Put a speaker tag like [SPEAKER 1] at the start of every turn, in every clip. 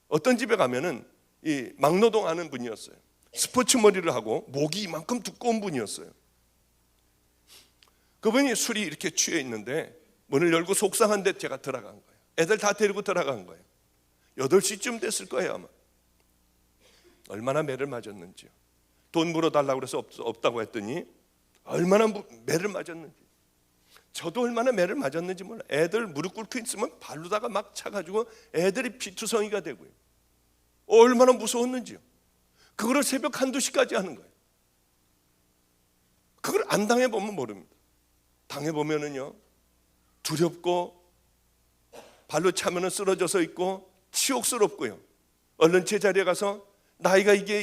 [SPEAKER 1] 어떤 집에 가면은 이 막노동 하는 분이었어요. 스포츠 머리를 하고 목이 이만큼 두꺼운 분이었어요. 그분이 술이 이렇게 취해 있는데 문을 열고 속상한데 제가 들어간 거예요. 애들 다 데리고 들어간 거예요. 8시쯤 됐을 거예요 아마. 얼마나 매를 맞았는지요. 돈 물어달라고 그래서 없다고 했더니 얼마나 매를 맞았는지. 저도 얼마나 매를 맞았는지 몰라. 애들 무릎 꿇고 있으면 발로다가 막 차가지고 애들이 피투성이가 되고요. 얼마나 무서웠는지요. 그거를 새벽 1~2시까지 하는 거예요. 그걸 안 당해보면 모릅니다. 당해보면은요, 두렵고 발로 차면은 쓰러져서 있고 치욕스럽고요. 얼른 제자리에 가서 나이가 이제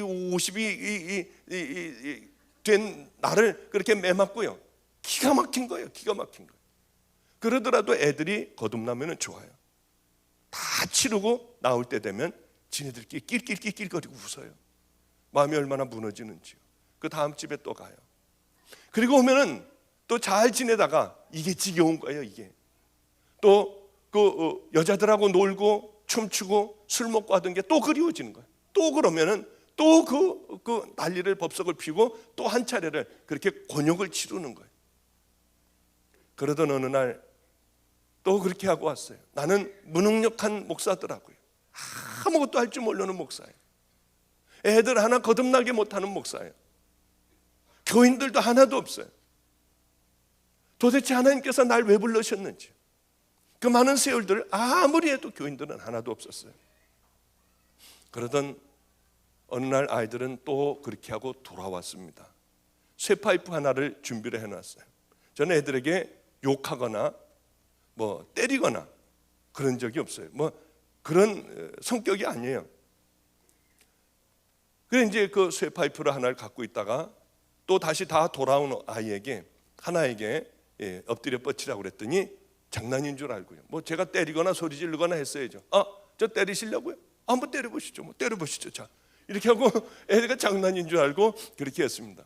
[SPEAKER 1] 50이 된 나를 그렇게 매맞고요. 기가 막힌 거예요. 기가 막힌 거예요. 그러더라도 애들이 거듭나면은 좋아요. 다 치르고 나올 때 되면 지네들끼리 낄낄거리고 웃어요. 마음이 얼마나 무너지는지요. 그 다음 집에 또 가요. 그리고 오면은 또 잘 지내다가 이게 지겨운 거예요. 이게 또 그 여자들하고 놀고 춤추고 술 먹고 하던 게 또 그리워지는 거예요. 또 그러면은 또 그 난리를 법석을 피우고 또 한 차례를 그렇게 곤욕을 치르는 거예요. 그러던 어느 날 또 그렇게 하고 왔어요. 나는 무능력한 목사더라고요. 아무것도 할 줄 모르는 목사예요. 애들 하나 거듭나게 못하는 목사예요. 교인들도 하나도 없어요. 도대체 하나님께서 날 왜 불러셨는지. 그 많은 세월들 아무리 해도 교인들은 하나도 없었어요. 그러던 어느 날 아이들은 또 그렇게 하고 돌아왔습니다. 쇠파이프 하나를 준비를 해놨어요. 저는 애들에게 욕하거나 뭐 때리거나 그런 적이 없어요. 뭐 그런 성격이 아니에요. 그래서 이제 그 쇠파이프를 하나를 갖고 있다가 또 다시 다 돌아온 아이에게 하나에게 엎드려 뻗치라고 그랬더니 장난인 줄 알고요. 뭐 제가 때리거나 소리 지르거나 했어야죠. 저 때리시려고요? 한번 때려보시죠. 뭐 때려보시죠. 자, 이렇게 하고 애가 장난인 줄 알고 그렇게 했습니다.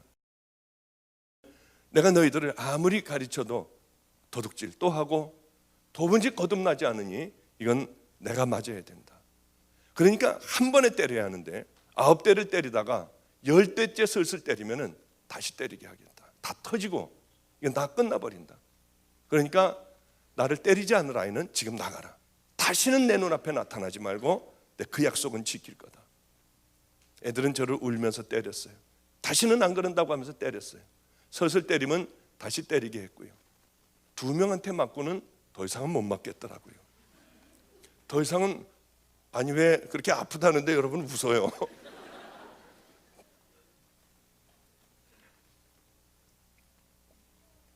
[SPEAKER 1] 내가 너희들을 아무리 가르쳐도 도둑질 또 하고 도무지 거듭나지 않으니 이건 내가 맞아야 된다. 그러니까 한 번에 때려야 하는데 9대를 때리다가 10대째 슬슬 때리면은 다시 때리게 하겠다. 다 터지고 이건 다 끝나버린다. 그러니까 나를 때리지 않을 아이는 지금 나가라. 다시는 내 눈앞에 나타나지 말고 내 그 약속은 지킬 거다. 애들은 저를 울면서 때렸어요. 다시는 안 그런다고 하면서 때렸어요. 슬슬 때리면 다시 때리게 했고요. 2명한테 맞고는 더 이상은 못 맞겠더라고요. 더 이상은 아니 왜 그렇게 아프다는데 여러분 웃어요.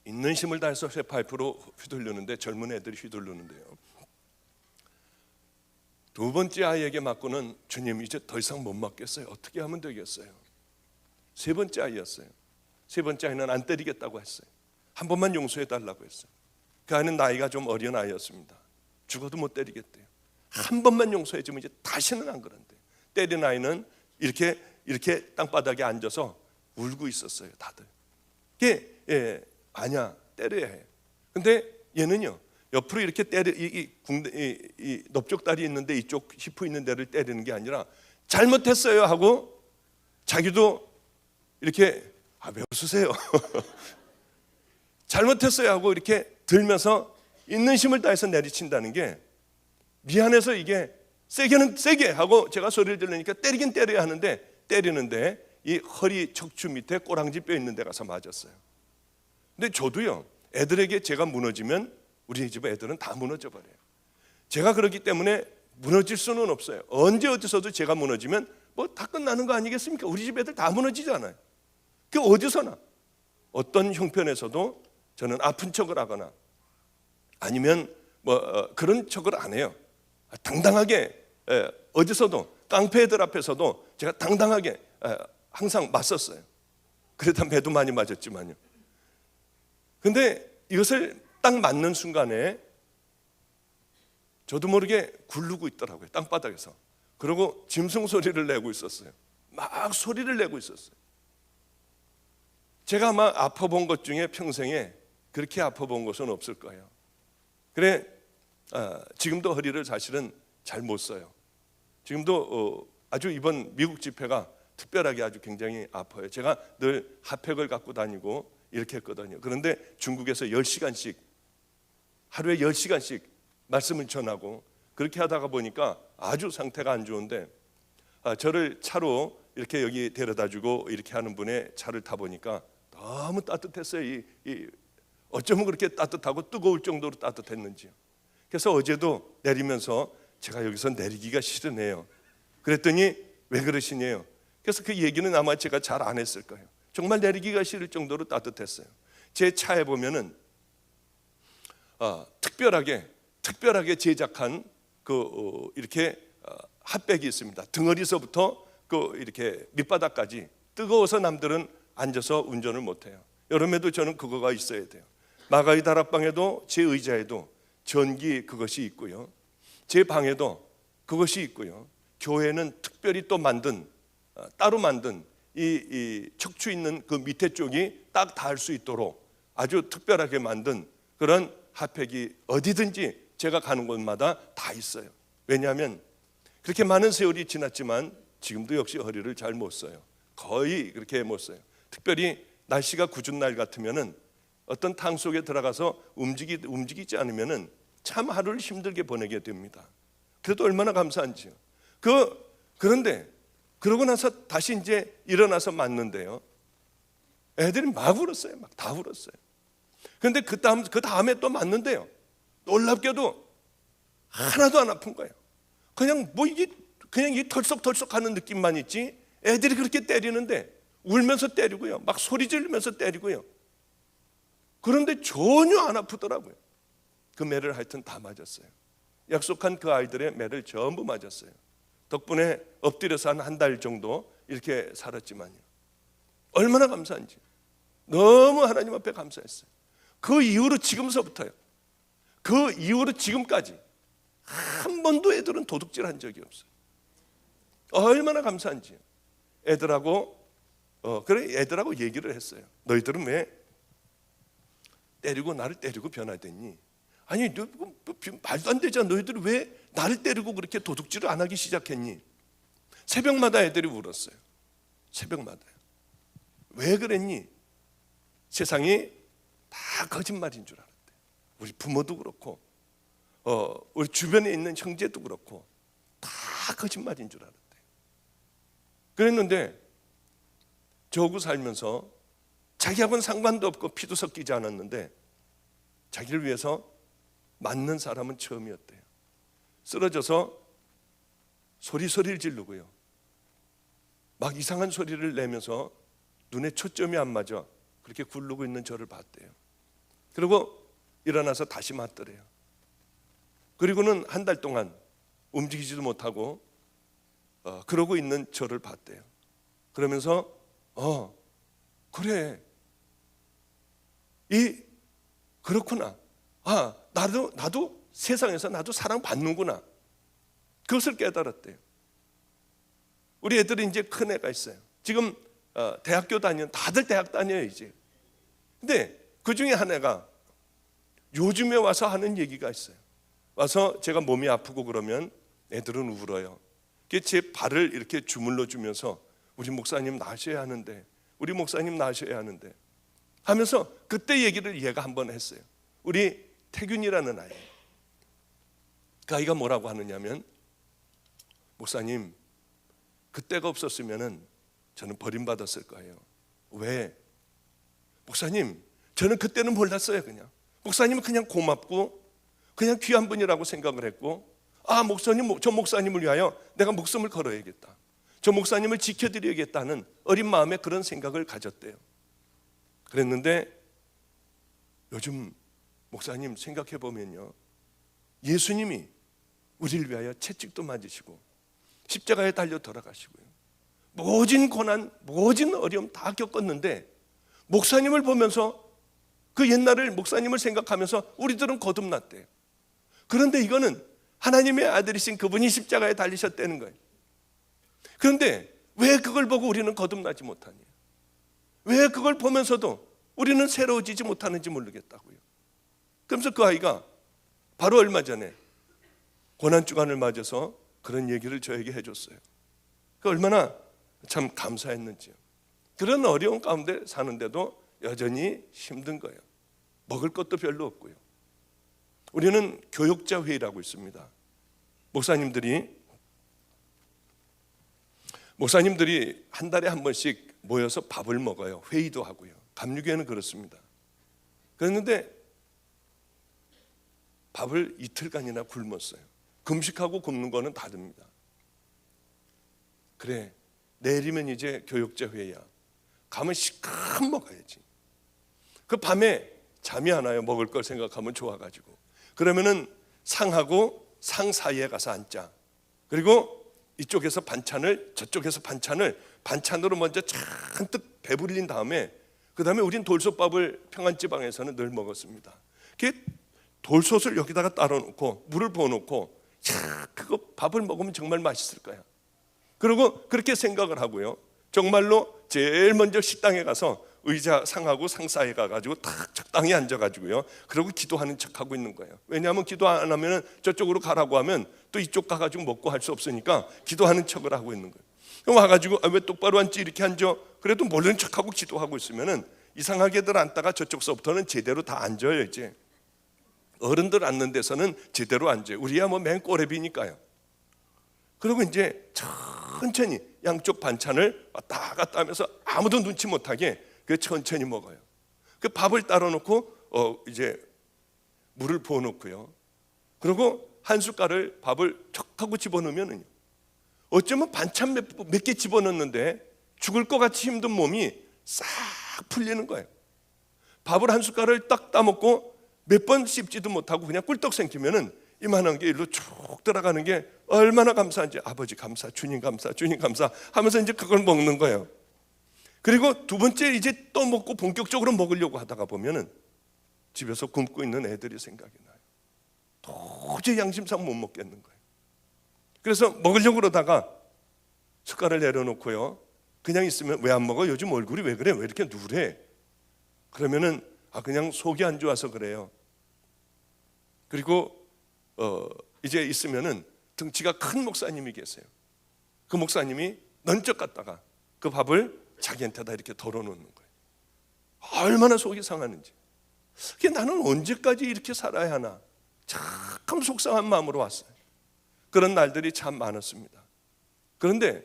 [SPEAKER 1] 있는 힘을 다해서 쇠파이프로 휘둘르는데 젊은 애들이 휘둘르는데요. 2번째 아이에게 맞고는 주님 이제 더 이상 못 맞겠어요. 어떻게 하면 되겠어요? 3번째 아이였어요. 3번째 아이는 안 때리겠다고 했어요. 한 번만 용서해 달라고 했어요. 그 아이는 나이가 좀 어린 아이였습니다. 죽어도 못 때리겠대요. 한 번만 용서해 주면 이제 다시는 안 그런대요. 때린 아이는 이렇게 땅바닥에 앉아서 울고 있었어요. 다들. 이게 아니야 때려야 해. 근데 얘는요 옆으로 이렇게 이 넓적다리 있는데 이쪽 히프 있는 데를 때리는 게 아니라 잘못했어요 하고 자기도 이렇게 왜 웃으세요? 잘못했어요 하고 이렇게 들면서 있는 힘을 다해서 내리친다는 게 미안해서 이게 세게는 세게 하고 제가 소리를 들으니까 때리긴 때려야 하는데 때리는데 이 허리 척추 밑에 꼬랑지 뼈 있는 데 가서 맞았어요. 근데 저도요 애들에게 제가 무너지면 우리 집 애들은 다 무너져 버려요. 제가 그렇기 때문에 무너질 수는 없어요. 언제 어디서도 제가 무너지면 뭐 다 끝나는 거 아니겠습니까? 우리 집 애들 다 무너지잖아요. 그 어디서나 어떤 형편에서도 저는 아픈 척을 하거나 아니면 그런 척을 안 해요. 당당하게 어디서도 깡패 애들 앞에서도 제가 당당하게 항상 맞섰어요. 그러다 매도 많이 맞았지만요. 근데 이것을 딱 맞는 순간에 저도 모르게 굴르고 있더라고요. 땅바닥에서. 그리고 짐승 소리를 내고 있었어요. 막 소리를 내고 있었어요. 제가 아마 아파본 것 중에 평생에 그렇게 아파본 것은 없을 거예요. 그래 지금도 허리를 사실은 잘 못 써요. 지금도 아주 이번 미국 집회가 특별하게 아주 굉장히 아파요. 제가 늘 핫팩을 갖고 다니고 이렇게 했거든요. 그런데 중국에서 10시간씩 하루에 10시간씩 말씀을 전하고 그렇게 하다가 보니까 아주 상태가 안 좋은데 저를 차로 이렇게 여기 데려다주고 이렇게 하는 분의 차를 타보니까 너무 따뜻했어요. 어쩌면 그렇게 따뜻하고 뜨거울 정도로 따뜻했는지요. 그래서 어제도 내리면서 제가 여기서 내리기가 싫으네요. 그랬더니 왜 그러시냐요. 그래서 그 얘기는 아마 제가 잘 안 했을 거예요. 정말 내리기가 싫을 정도로 따뜻했어요. 제 차에 보면은 특별하게 제작한 이렇게 핫백이 있습니다. 등어리서부터 이렇게 밑바닥까지 뜨거워서 남들은 앉아서 운전을 못해요. 여름에도 저는 그거가 있어야 돼요. 마가이 다락방에도 제 의자에도 전기 그것이 있고요. 제 방에도 그것이 있고요. 교회는 특별히 또 따로 만든 이 척추 있는 그 밑에 쪽이 딱 닿을 수 있도록 아주 특별하게 만든 그런 핫팩이 어디든지 제가 가는 곳마다 다 있어요. 왜냐하면 그렇게 많은 세월이 지났지만 지금도 역시 허리를 잘 못 써요. 거의 그렇게 못 써요. 특별히 날씨가 궂은 날 같으면은 어떤 탕 속에 들어가서 움직이지 않으면은 참 하루를 힘들게 보내게 됩니다. 그래도 얼마나 감사한지요. 그런데 그러고 나서 다시 이제 일어나서 맞는데요. 애들이 막 울었어요. 막 다 울었어요. 그런데 그 다음에 또 맞는데요. 놀랍게도 하나도 안 아픈 거예요. 그냥 이 털썩털썩 하는 느낌만 있지 애들이 그렇게 때리는데 울면서 때리고요. 막 소리 지르면서 때리고요. 그런데 전혀 안 아프더라고요. 그 매를 하여튼 다 맞았어요. 약속한 그 아이들의 매를 전부 맞았어요. 덕분에 엎드려서 한 달 정도 이렇게 살았지만요. 얼마나 감사한지. 너무 하나님 앞에 감사했어요. 그 이후로 지금서부터요. 그 이후로 지금까지 한 번도 애들은 도둑질한 적이 없어요. 얼마나 감사한지요. 애들하고 얘기를 했어요. 너희들은 왜 나를 때리고 변화됐니? 아니 말도 안 되잖아. 너희들이 왜 나를 때리고 그렇게 도둑질을 안 하기 시작했니? 새벽마다 애들이 울었어요. 새벽마다요. 왜 그랬니? 세상이 다 거짓말인 줄 알았대. 우리 부모도 그렇고 우리 주변에 있는 형제도 그렇고 다 거짓말인 줄 알았대. 그랬는데 저하고 살면서 자기하고는 상관도 없고 피도 섞이지 않았는데 자기를 위해서 맞는 사람은 처음이었대요. 쓰러져서 소리를 지르고요. 막 이상한 소리를 내면서 눈에 초점이 안 맞아 그렇게 굴르고 있는 저를 봤대요. 그리고 일어나서 다시 맞더래요. 그리고는 한 달 동안 움직이지도 못하고 그러고 있는 저를 봤대요. 그러면서 그래 그렇구나. 나도 세상에서 나도 사랑받는구나. 그것을 깨달았대요. 우리 애들이 이제 큰 애가 있어요. 지금 대학교 다들 대학 다녀요 이제. 근데 그 중에 한 애가 요즘에 와서 하는 얘기가 있어요. 와서 제가 몸이 아프고 그러면 애들은 울어요. 제 발을 이렇게 주물러 주면서 우리 목사님 나으셔야 하는데 하면서 그때 얘기를 얘가 한번 했어요. 우리 태균이라는 아이. 그 아이가 뭐라고 하느냐면 목사님 그때가 없었으면 저는 버림받았을 거예요. 왜? 목사님 저는 그때는 몰랐어요. 그냥 목사님은 그냥 고맙고 그냥 귀한 분이라고 생각을 했고 저 목사님을 위하여 내가 목숨을 걸어야겠다. 저 목사님을 지켜드려야겠다는 어린 마음에 그런 생각을 가졌대요. 그랬는데 요즘 목사님 생각해 보면요, 예수님이 우리를 위하여 채찍도 맞으시고 십자가에 달려 돌아가시고요, 모진 고난, 모진 어려움 다 겪었는데 목사님을 보면서 그 옛날을 목사님을 생각하면서 우리들은 거듭났대요. 그런데 이거는 하나님의 아들이신 그분이 십자가에 달리셨다는 거예요. 그런데 왜 그걸 보고 우리는 거듭나지 못하냐? 왜 그걸 보면서도 우리는 새로워지지 못하는지 모르겠다고요. 그러면서 그 아이가 바로 얼마 전에 고난주간을 맞아서 그런 얘기를 저에게 해줬어요. 그 얼마나 참 감사했는지요. 그런 어려운 가운데 사는데도 여전히 힘든 거예요. 먹을 것도 별로 없고요. 우리는 교육자 회의라고 있습니다. 목사님들이 한 달에 한 번씩 모여서 밥을 먹어요. 회의도 하고요. 감리교회는 그렇습니다. 그랬는데 밥을 이틀간이나 굶었어요. 금식하고 굶는 거는 다릅니다. 그래, 내일이면 이제 교육자 회의야. 가면 시큼 먹어야지. 그 밤에 잠이 안 와요. 먹을 걸 생각하면 좋아가지고. 그러면은 상하고 상 사이에 가서 앉자. 그리고 이쪽에서 반찬을, 저쪽에서 반찬으로 먼저 잔뜩 배불린 다음에 그 다음에 우린 돌솥밥을 평안지방에서는 늘 먹었습니다. 돌솥을 여기다가 따로 놓고 물을 부어놓고 그거 밥을 먹으면 정말 맛있을 거야. 그리고 그렇게 생각을 하고요. 정말로 제일 먼저 식당에 가서 의자 상하고 상 사이에 가가지고 딱 적당히 앉아가지고요. 그리고 기도하는 척하고 있는 거예요. 왜냐하면 기도 안 하면 저쪽으로 가라고 하면 또 이쪽 가가지고 먹고 할 수 없으니까 기도하는 척을 하고 있는 거예요. 그럼 와가지고 왜 똑바로 앉지 이렇게 앉아? 그래도 모르는 척하고 기도하고 있으면은 이상하게들 앉다가 저쪽서부터는 제대로 다 앉아요. 이제 어른들 앉는 데서는 제대로 앉아요. 우리야 뭐 맨 꼬레비니까요. 그리고 이제 천천히 양쪽 반찬을 왔다 갔다 하면서 아무도 눈치 못하게 그 천천히 먹어요. 그 밥을 따로 놓고 이제 물을 부어 놓고요. 그리고 한 숟갈을 밥을 척 하고 집어넣으면은요. 어쩌면 반찬 몇 개 집어넣는데 죽을 것 같이 힘든 몸이 싹 풀리는 거예요. 밥을 한 숟갈을 딱 따먹고 몇 번 씹지도 못하고 그냥 꿀떡 생기면은 이만한 게 일로 쭉 들어가는 게 얼마나 감사한지. 아버지 감사, 주님 감사, 주님 감사 하면서 이제 그걸 먹는 거예요. 그리고 두 번째 이제 또 먹고 본격적으로 먹으려고 하다가 보면은 집에서 굶고 있는 애들이 생각이 나요. 도저히 양심상 못 먹겠는 거예요. 그래서 먹으려고 그러다가 숟갈을 내려놓고요. 그냥 있으면 왜 안 먹어? 요즘 얼굴이 왜 그래? 왜 이렇게 누래? 그러면은 그냥 속이 안 좋아서 그래요. 그리고 이제 있으면은 등치가 큰 목사님이 계세요. 그 목사님이 넌쩍 갔다가 그 밥을 자기한테다 이렇게 덜어놓는 거예요. 얼마나 속이 상하는지. 나는 언제까지 이렇게 살아야 하나 참 속상한 마음으로 왔어요. 그런 날들이 참 많았습니다. 그런데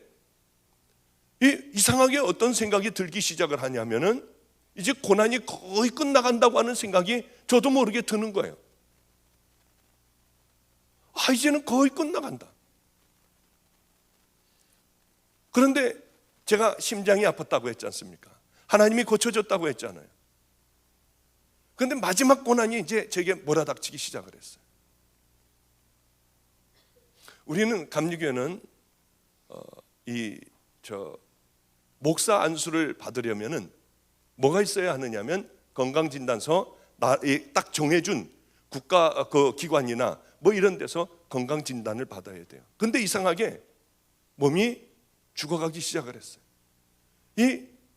[SPEAKER 1] 이상하게 어떤 생각이 들기 시작을 하냐면은 이제 고난이 거의 끝나간다고 하는 생각이 저도 모르게 드는 거예요. 이제는 거의 끝나간다. 그런데 제가 심장이 아팠다고 했지 않습니까? 하나님이 고쳐줬다고 했잖아요. 그런데 마지막 고난이 이제 제게 몰아닥치기 시작을 했어요. 우리는 감리교회는 목사 안수를 받으려면은 뭐가 있어야 하느냐면 건강진단서 딱 정해준 국가 그 기관이나 뭐 이런 데서 건강진단을 받아야 돼요. 근데 이상하게 몸이 죽어가기 시작을 했어요.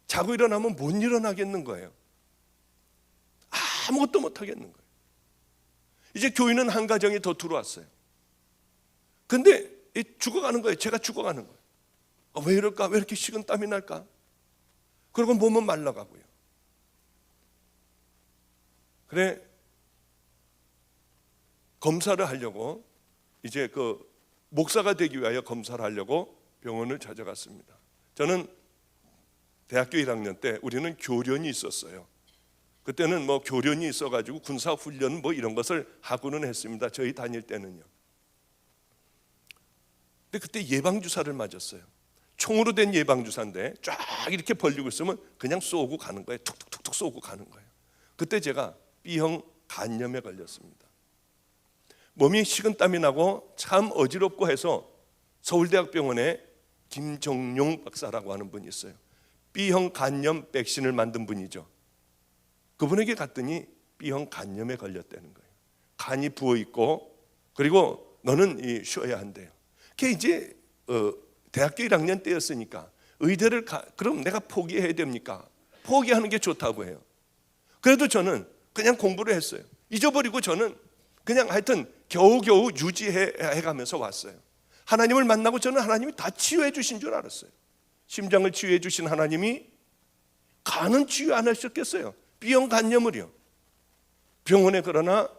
[SPEAKER 1] 자고 일어나면 못 일어나겠는 거예요. 아무것도 못 하겠는 거예요. 이제 교인은 한 가정이 더 들어왔어요. 근데 죽어가는 거예요. 제가 죽어가는 거예요. 왜 이럴까? 왜 이렇게 식은 땀이 날까? 그리고 몸은 말라가고요. 그래, 검사를 하려고 이제 그 목사가 되기 위하여 검사를 하려고 병원을 찾아갔습니다. 저는 대학교 1학년 때 우리는 교련이 있었어요. 그때는 뭐 교련이 있어가지고 군사훈련 뭐 이런 것을 하고는 했습니다. 저희 다닐 때는요. 근데 그때 예방주사를 맞았어요. 총으로 된 예방주사인데 쫙 이렇게 벌리고 있으면 그냥 쏘고 가는 거예요. 툭툭툭툭 쏘고 가는 거예요. 그때 제가 B형 간염에 걸렸습니다. 몸이 식은땀이 나고 참 어지럽고 해서 서울대학병원에 김정용 박사라고 하는 분이 있어요. B형 간염 백신을 만든 분이죠. 그분에게 갔더니 B형 간염에 걸렸다는 거예요. 간이 부어있고 그리고 너는 쉬어야 한대요. 그게 이제 대학교 1학년 때였으니까 의대를 그럼 내가 포기해야 됩니까? 포기하는 게 좋다고 해요. 그래도 저는 그냥 공부를 했어요. 잊어버리고 저는 그냥 하여튼 겨우겨우 유지해 가면서 왔어요. 하나님을 만나고 저는 하나님이 다 치유해 주신 줄 알았어요. 심장을 치유해 주신 하나님이 간은 치유 안 하셨겠어요? B형 간염을요. 병원에, 그러나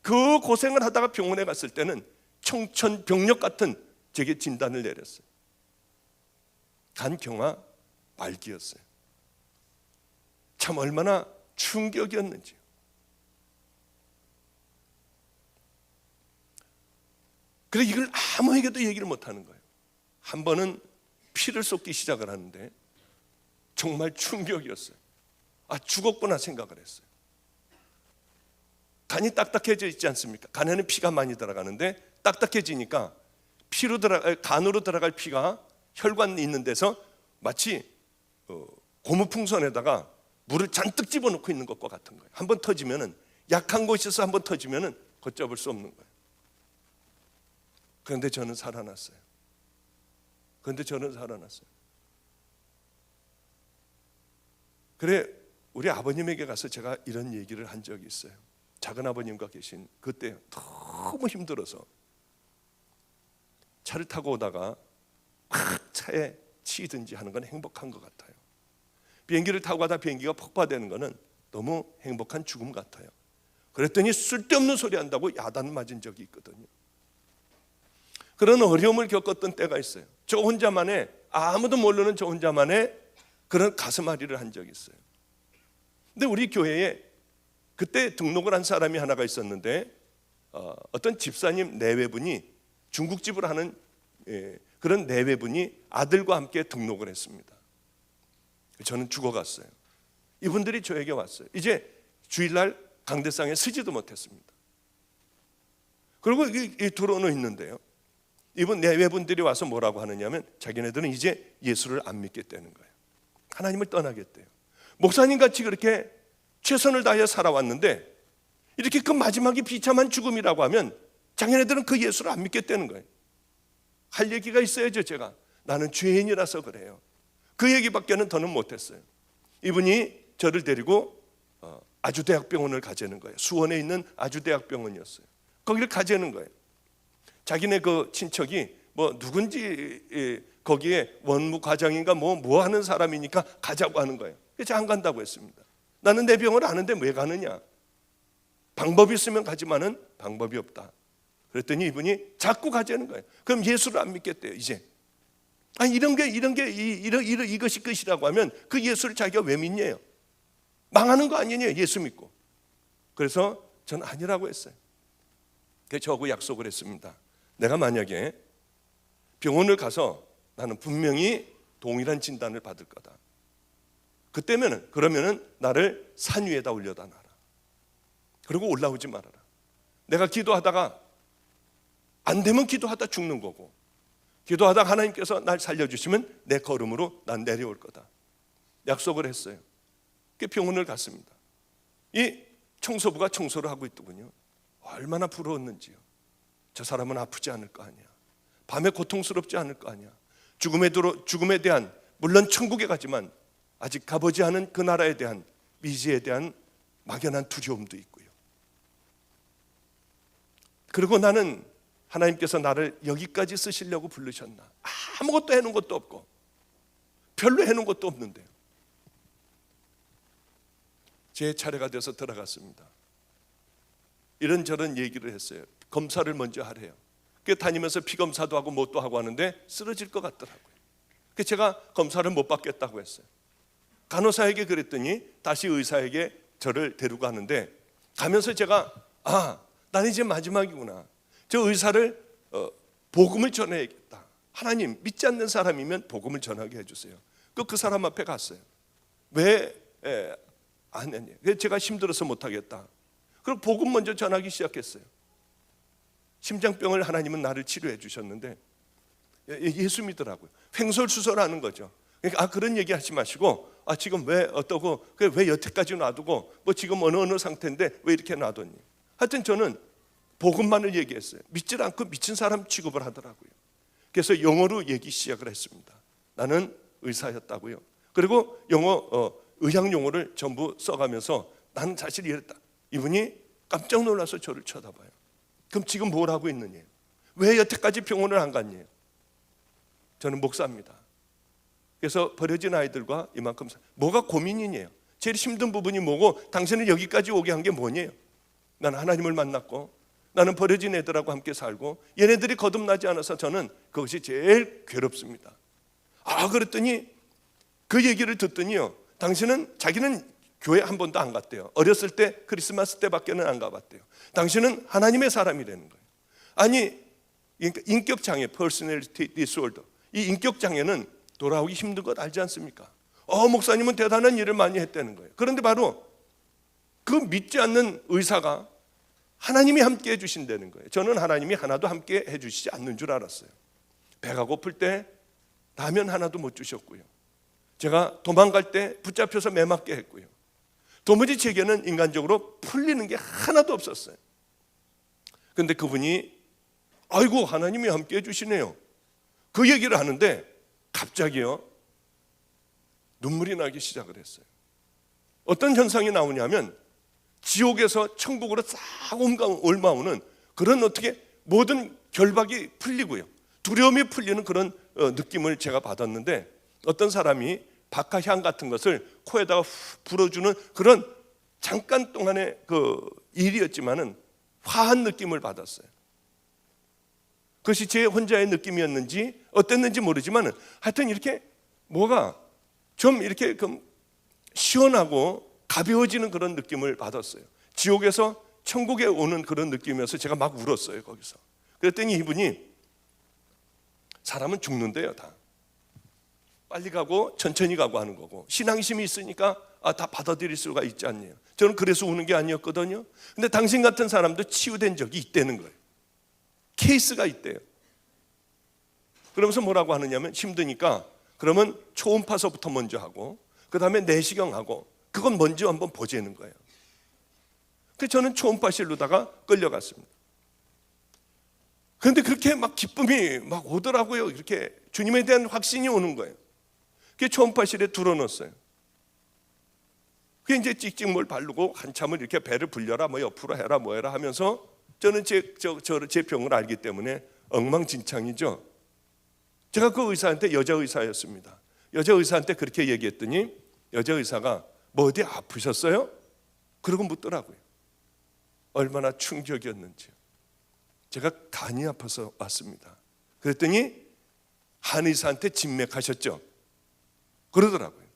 [SPEAKER 1] 그 고생을 하다가 병원에 갔을 때는 청천벽력 같은 제게 진단을 내렸어요. 간경화 말기였어요. 참 얼마나 충격이었는지요. 그래 이걸 아무에게도 얘기를 못하는 거예요. 한 번은 피를 쏟기 시작을 하는데 정말 충격이었어요. 아, 죽었구나 생각을 했어요. 간이 딱딱해져 있지 않습니까? 간에는 피가 많이 들어가는데 딱딱해지니까 간으로 들어갈 피가 혈관 있는 데서 마치 고무풍선에다가 물을 잔뜩 집어넣고 있는 것과 같은 거예요. 한번 터지면은, 약한 곳에서 한번 터지면은 걷잡을 수 없는 거예요. 그런데 저는 살아났어요. 그래 우리 아버님에게 가서 제가 이런 얘기를 한 적이 있어요. 작은 아버님과 계신 그때 너무 힘들어서 차를 타고 오다가 막 차에 치이든지 하는 건 행복한 것 같아요. 비행기를 타고 가다 비행기가 폭파되는 것은 너무 행복한 죽음 같아요. 그랬더니 쓸데없는 소리 한다고 야단 맞은 적이 있거든요. 그런 어려움을 겪었던 때가 있어요. 저 혼자만의, 아무도 모르는 저 혼자만의 그런 가슴앓이를 한 적이 있어요. 근데 우리 교회에 그때 등록을 한 사람이 하나가 있었는데 어떤 집사님 내외분이, 중국집을 하는 그런 내외분이 아들과 함께 등록을 했습니다. 저는 죽어갔어요. 이분들이 저에게 왔어요. 이제 주일날 강대상에 서지도 못했습니다. 그리고 들어오는 있는데요, 이분 내외분들이 와서 뭐라고 하느냐면 자기네들은 이제 예수를 안 믿겠다는 거예요. 하나님을 떠나겠대요. 목사님같이 그렇게 최선을 다해 살아왔는데 이렇게 그 마지막이 비참한 죽음이라고 하면 자기네들은 그 예수를 안 믿겠다는 거예요. 할 얘기가 있어야죠. 제가 나는 죄인이라서 그래요. 그 얘기밖에는 더는 못했어요. 이분이 저를 데리고 아주대학병원을 가자는 거예요. 수원에 있는 아주대학병원이었어요. 거기를 가자는 거예요. 자기네 그 친척이 뭐 누군지 거기에 원무 과장인가 뭐 하는 사람이니까 가자고 하는 거예요. 그래서 안 간다고 했습니다. 나는 내 병을 아는데 왜 가느냐? 방법이 있으면 가지만은 방법이 없다. 그랬더니 이분이 자꾸 가자는 거예요. 그럼 예수를 안 믿겠대요. 이제 이것이 끝이라고 하면 그 예수를 자기가 왜 믿냐요? 망하는 거 아니냐, 예수 믿고. 그래서 전 아니라고 했어요. 그래서 저하고 약속을 했습니다. 내가 만약에 병원을 가서 나는 분명히 동일한 진단을 받을 거다. 그러면은 나를 산 위에다 올려다 놔라. 그리고 올라오지 말아라. 내가 기도하다가 안 되면 기도하다 죽는 거고, 기도하다가 하나님께서 날 살려주시면 내 걸음으로 난 내려올 거다. 약속을 했어요. 그 병원을 갔습니다. 이 청소부가 청소를 하고 있더군요. 얼마나 부러웠는지요. 저 사람은 아프지 않을 거 아니야. 밤에 고통스럽지 않을 거 아니야. 죽음에 대한, 물론 천국에 가지만 아직 가보지 않은 그 나라에 대한, 미지에 대한 막연한 두려움도 있고요. 그리고 나는 하나님께서 나를 여기까지 쓰시려고 부르셨나? 아무것도 해놓은 것도 없고 별로 해놓은 것도 없는데요. 제 차례가 돼서 들어갔습니다. 이런저런 얘기를 했어요. 검사를 먼저 하래요. 다니면서 피검사도 하고 뭣도 하고 하는데 쓰러질 것 같더라고요. 그래서 제가 검사를 못 받겠다고 했어요. 간호사에게 그랬더니 다시 의사에게 저를 데리고 가는데, 가면서 제가 나는 이제 마지막이구나. 저 의사를 복음을 전해야겠다. 하나님, 믿지 않는 사람이면 복음을 전하게 해주세요. 그 사람 앞에 갔어요. 왜 안 했냐? 제가 힘들어서 못하겠다. 그리고 복음 먼저 전하기 시작했어요. 심장병을 하나님은 나를 치료해 주셨는데 예수 믿더라고요. 횡설수설하는 거죠. 그러니까 그런 얘기 하지 마시고 지금 왜 어떠고 왜 여태까지 놔두고 뭐 지금 어느 상태인데 왜 이렇게 놔뒀니? 하여튼 저는 복음만을 얘기했어요. 믿질 않고 미친 사람 취급을 하더라고요. 그래서 영어로 얘기 시작을 했습니다. 나는 의사였다고요. 그리고 의학 용어를 전부 써가면서 나는 사실 이랬다. 이분이 깜짝 놀라서 저를 쳐다봐요. 그럼 지금 뭘 하고 있느냐? 왜 여태까지 병원을 안 갔냐? 저는 목사입니다. 그래서 버려진 아이들과 이만큼 뭐가 고민이에요? 제일 힘든 부분이 뭐고 당신을 여기까지 오게 한 게 뭐냐요? 나는 하나님을 만났고 나는 버려진 애들하고 함께 살고 얘네들이 거듭나지 않아서 저는 그것이 제일 괴롭습니다. 그랬더니 그 얘기를 듣더니요, 자기는 교회 한 번도 안 갔대요. 어렸을 때 크리스마스 때밖에는 안 가봤대요. 당신은 하나님의 사람이라는 거예요. 아니, 인격장애, personality disorder, 이 인격장애는 돌아오기 힘든 것 알지 않습니까? 목사님은 대단한 일을 많이 했다는 거예요. 그런데 바로 그 믿지 않는 의사가 하나님이 함께 해주신다는 거예요. 저는 하나님이 하나도 함께 해주시지 않는 줄 알았어요. 배가 고플 때 라면 하나도 못 주셨고요. 제가 도망갈 때 붙잡혀서 매맞게 했고요. 도무지 제게는 인간적으로 풀리는 게 하나도 없었어요. 그런데 그분이 아이고 하나님이 함께 해주시네요. 그 얘기를 하는데 갑자기요 눈물이 나기 시작을 했어요. 어떤 현상이 나오냐면 지옥에서 천국으로 싹 옮아오는 그런 어떻게 모든 결박이 풀리고요, 두려움이 풀리는 그런 느낌을 제가 받았는데, 어떤 사람이 박하향 같은 것을 코에다가 후 불어주는 그런 잠깐 동안의 그 일이었지만은 화한 느낌을 받았어요. 그것이 제 혼자의 느낌이었는지 어땠는지 모르지만은 하여튼 이렇게 뭐가 좀 이렇게 시원하고 가벼워지는 그런 느낌을 받았어요. 지옥에서 천국에 오는 그런 느낌이어서 제가 막 울었어요, 거기서. 그랬더니 이분이 사람은 죽는데요, 다. 빨리 가고 천천히 가고 하는 거고 신앙심이 있으니까 다 받아들일 수가 있지 않냐요. 저는 그래서 우는 게 아니었거든요. 근데 당신 같은 사람도 치유된 적이 있다는 거예요. 케이스가 있대요. 그러면서 뭐라고 하느냐면 힘드니까 그러면 초음파서부터 먼저 하고 그 다음에 내시경하고 그건 먼저 한번 보자는 거예요. 그래서 저는 초음파실로다가 끌려갔습니다. 그런데 그렇게 막 기쁨이 막 오더라고요. 이렇게 주님에 대한 확신이 오는 거예요. 그게 초음파실에 들어넣었어요. 그게 이제 찍찍 뭘 바르고 한참을 이렇게 배를 불려라, 뭐 옆으로 해라, 뭐 해라 하면서 저는 제 병을 알기 때문에 엉망진창이죠. 제가 그 의사한테 여자 의사였습니다. 여자 의사한테 그렇게 얘기했더니 여자 의사가 뭐 어디 아프셨어요? 그러고 묻더라고요. 얼마나 충격이었는지요. 제가 간이 아파서 왔습니다. 그랬더니 한의사한테 진맥하셨죠? 그러더라고요.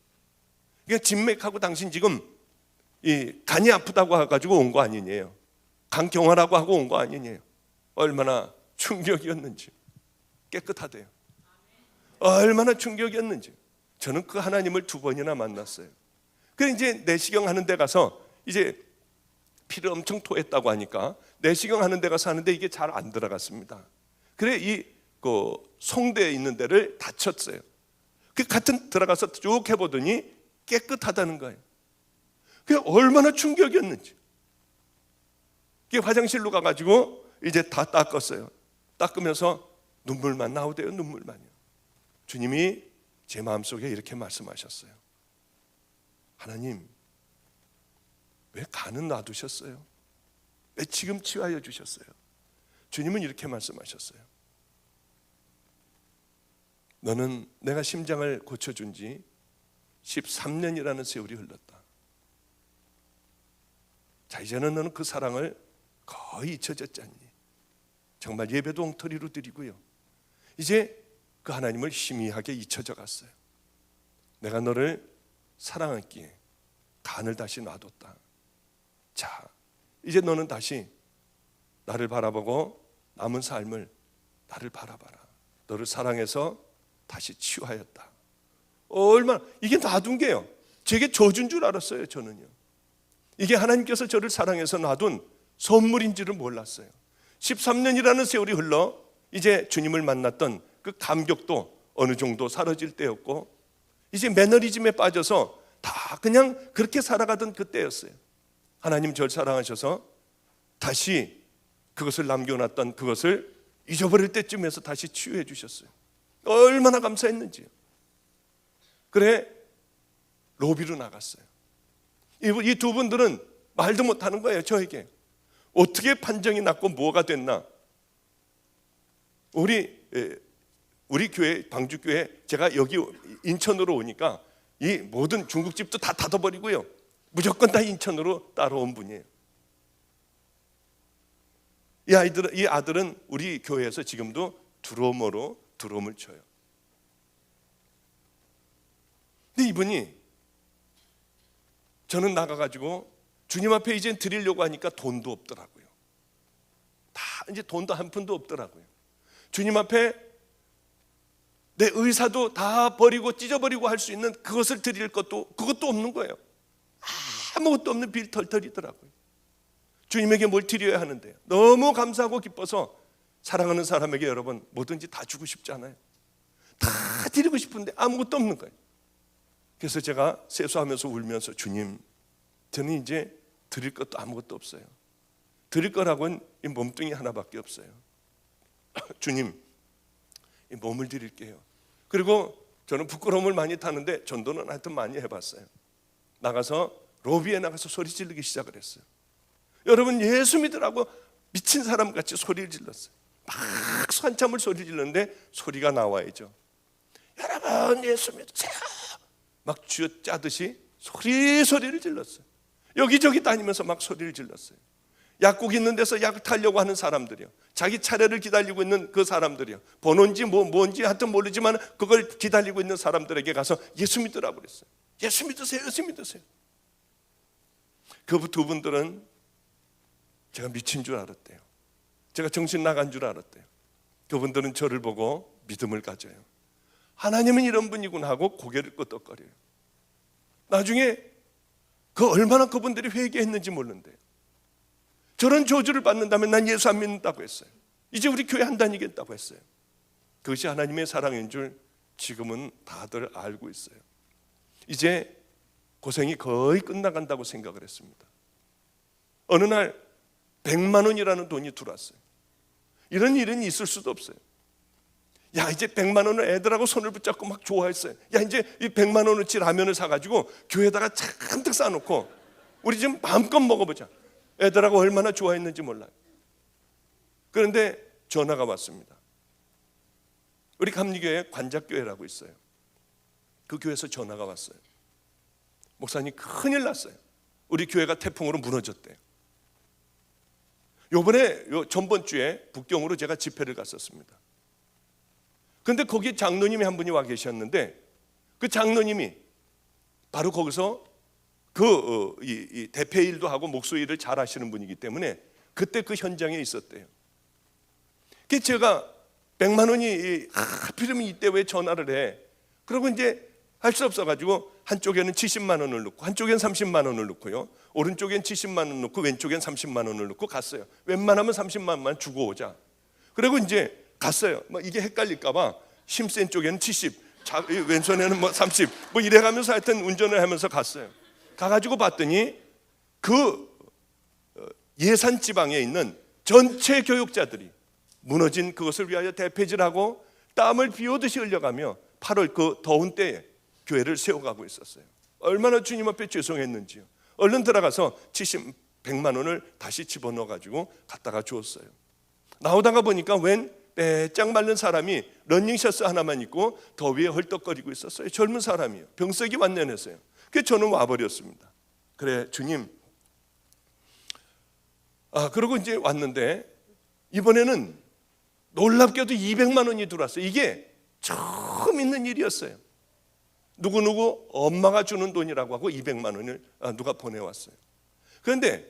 [SPEAKER 1] 그러니까 진맥하고 당신 지금 이 간이 아프다고 해가지고 온 거 아니냐요. 간경화라고 하고 온 거 아니냐요. 얼마나 충격이었는지. 깨끗하대요. 얼마나 충격이었는지. 저는 그 하나님을 2번이나 만났어요. 그래서 이제 내시경 하는 데 가서 이제 피를 엄청 토했다고 하니까 내시경 하는 데 가서 하는데 이게 잘 안 들어갔습니다. 그래 그 송대에 있는 데를 다쳤어요. 그 같은 들어가서 쭉 해보더니 깨끗하다는 거예요. 그게 얼마나 충격이었는지. 그게 화장실로 가가지고 이제 다 닦았어요. 닦으면서 눈물만 나오대요. 눈물만요. 주님이 제 마음속에 이렇게 말씀하셨어요. 하나님, 왜 간은 놔두셨어요? 왜 지금 치유하여 주셨어요? 주님은 이렇게 말씀하셨어요. 너는 내가 심장을 고쳐준 지 13년이라는 세월이 흘렀다. 자, 이제는 너는 그 사랑을 거의 잊혀졌지 않니? 정말 예배도 엉터리로 드리고요. 이제 그 하나님을 희미하게 잊혀져 갔어요. 내가 너를 사랑했기에 간을 다시 놔뒀다. 자, 이제 너는 다시 나를 바라보고 남은 삶을 나를 바라봐라. 너를 사랑해서 다시 치유하였다. 얼마나 이게 놔둔 게요, 제게 저주인 줄 알았어요. 저는요, 이게 하나님께서 저를 사랑해서 놔둔 선물인지를 몰랐어요. 13년이라는 세월이 흘러 이제 주님을 만났던 그 감격도 어느 정도 사라질 때였고 이제 매너리즘에 빠져서 다 그냥 그렇게 살아가던 그때였어요. 하나님 저를 사랑하셔서 다시 그것을 남겨놨던 그것을 잊어버릴 때쯤에서 다시 치유해 주셨어요. 얼마나 감사했는지요. 그래 로비로 나갔어요. 이 두 분들은 말도 못하는 거예요. 저에게 어떻게 판정이 났고 뭐가 됐나. 우리 우리 교회, 방주교회, 제가 여기 인천으로 오니까 이 모든 중국집도 다 닫아버리고요, 무조건 다 인천으로 따라온 분이에요. 이 아들은 우리 교회에서 지금도 드러머로 드럼을 쳐요. 근데 이분이 저는 나가가지고 주님 앞에 이제 드리려고 하니까 돈도 없더라고요. 다 이제 돈도 한 푼도 없더라고요. 주님 앞에 내 의사도 다 버리고 찢어버리고 할 수 있는 그것을 드릴 그것도 없는 거예요. 아무것도 없는 빌 털털이더라고요. 주님에게 뭘 드려야 하는데요. 너무 감사하고 기뻐서 사랑하는 사람에게 여러분 뭐든지 다 주고 싶지 않아요? 다 드리고 싶은데 아무것도 없는 거예요. 그래서 제가 세수하면서 울면서, 주님, 저는 이제 드릴 것도 아무것도 없어요. 드릴 거라고는 이 몸뚱이 하나밖에 없어요. 주님, 이 몸을 드릴게요. 그리고 저는 부끄러움을 많이 타는데 전도는 하여튼 많이 해봤어요. 나가서 로비에 나가서 소리 지르기 시작을 했어요. 여러분, 예수 믿으라고 미친 사람같이 소리를 질렀어요. 막 한참을 소리 질렀는데 소리가 나와야죠. 여러분, 예수 믿으세요. 막 쥐어짜듯이 소리를 질렀어요. 여기저기 다니면서 막 소리를 질렀어요. 약국 있는 데서 약 타려고 하는 사람들이요, 자기 차례를 기다리고 있는 그 사람들이요, 번호인지 뭔지 하여튼 모르지만 그걸 기다리고 있는 사람들에게 가서 예수 믿으라고 그랬어요. 예수 믿으세요, 예수 믿으세요. 그 두 분들은 제가 미친 줄 알았대요. 제가 정신 나간 줄 알았대요. 그분들은 저를 보고 믿음을 가져요. 하나님은 이런 분이구나 하고 고개를 끄덕거려요. 나중에 얼마나 그분들이 회개했는지 모르는데요, 저런 저주를 받는다면 난 예수 안 믿는다고 했어요. 이제 우리 교회 안 다니겠다고 했어요. 그것이 하나님의 사랑인 줄 지금은 다들 알고 있어요. 이제 고생이 거의 끝나간다고 생각을 했습니다. 어느 날 100만 원이라는 돈이 들어왔어요. 이런 일은 있을 수도 없어요. 야, 이제 100만 원을 애들하고 손을 붙잡고 막 좋아했어요. 야, 이제 이 100만 원어치 라면을 사가지고 교회에다가 잔뜩 싸놓고 우리 좀 마음껏 먹어보자. 애들하고 얼마나 좋아했는지 몰라요. 그런데 전화가 왔습니다. 우리 감리교회 관작교회라고 있어요. 그 교회에서 전화가 왔어요. 목사님, 큰일 났어요. 우리 교회가 태풍으로 무너졌대요. 요번에 전번 주에 북경으로 제가 집회를 갔었습니다. 그런데 거기 장로님이 한 분이 와 계셨는데, 그 장로님이 바로 거기서 이 대패일도 하고 목소리를 잘 하시는 분이기 때문에 그때 그 현장에 있었대요. 그래서 제가 100만 원이 하필이면 이때 왜 전화를 해? 그러고 이제 할 수 없어가지고 한쪽에는 70만 원을 넣고 한쪽엔 30만 원을 넣고요, 오른쪽엔 70만 원 넣고 왼쪽엔 30만 원을 넣고 갔어요. 웬만하면 30만 원만 주고 오자. 그리고 이제 갔어요. 이게 헷갈릴까봐 힘센 쪽에는 70, 왼손에는 30, 이래가면서 하여튼 운전을 하면서 갔어요. 가가지고 봤더니 그 예산 지방에 있는 전체 교육자들이 무너진 그것을 위하여 대패질하고 땀을 비 오듯이 흘려가며 8월 그 더운 때에 교회를 세워가고 있었어요. 얼마나 주님 앞에 죄송했는지요. 얼른 들어가서 100만 원을 다시 집어넣어가지고 갖다가 주었어요. 나오다가 보니까 웬 빼짝 마른 사람이 러닝셔츠 하나만 입고 더위에 헐떡거리고 있었어요. 젊은 사람이요. 병석이 완연했어요. 그래서 저는 와버렸습니다. 그래, 주님. 그러고 이제 왔는데 이번에는 놀랍게도 200만 원이 들어왔어요. 이게 처음 있는 일이었어요. 누구누구 엄마가 주는 돈이라고 하고 200만 원을 누가 보내왔어요. 그런데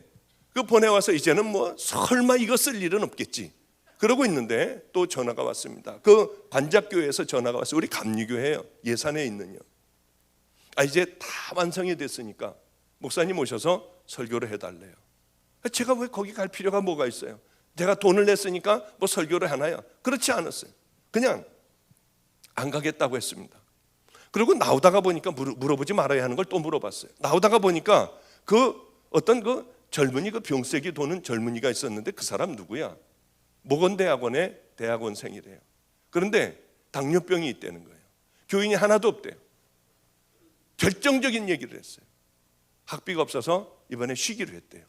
[SPEAKER 1] 그 보내와서 이제는 설마 이거 쓸 일은 없겠지 그러고 있는데 또 전화가 왔습니다. 그 관작교회에서 전화가 왔어요. 우리 감리교회예요. 예산에 있는요. 이제 다 완성이 됐으니까 목사님 오셔서 설교를 해달래요. 제가 왜 거기 갈 필요가 뭐가 있어요? 내가 돈을 냈으니까 설교를 하나요? 그렇지 않았어요. 그냥 안 가겠다고 했습니다. 그리고 나오다가 보니까 물어보지 말아야 하는 걸 또 물어봤어요. 나오다가 보니까 어떤 젊은이, 병색이 도는 젊은이가 있었는데 그 사람 누구야? 모건대학원의 대학원생이래요. 그런데 당뇨병이 있다는 거예요. 교인이 하나도 없대요. 결정적인 얘기를 했어요. 학비가 없어서 이번에 쉬기로 했대요.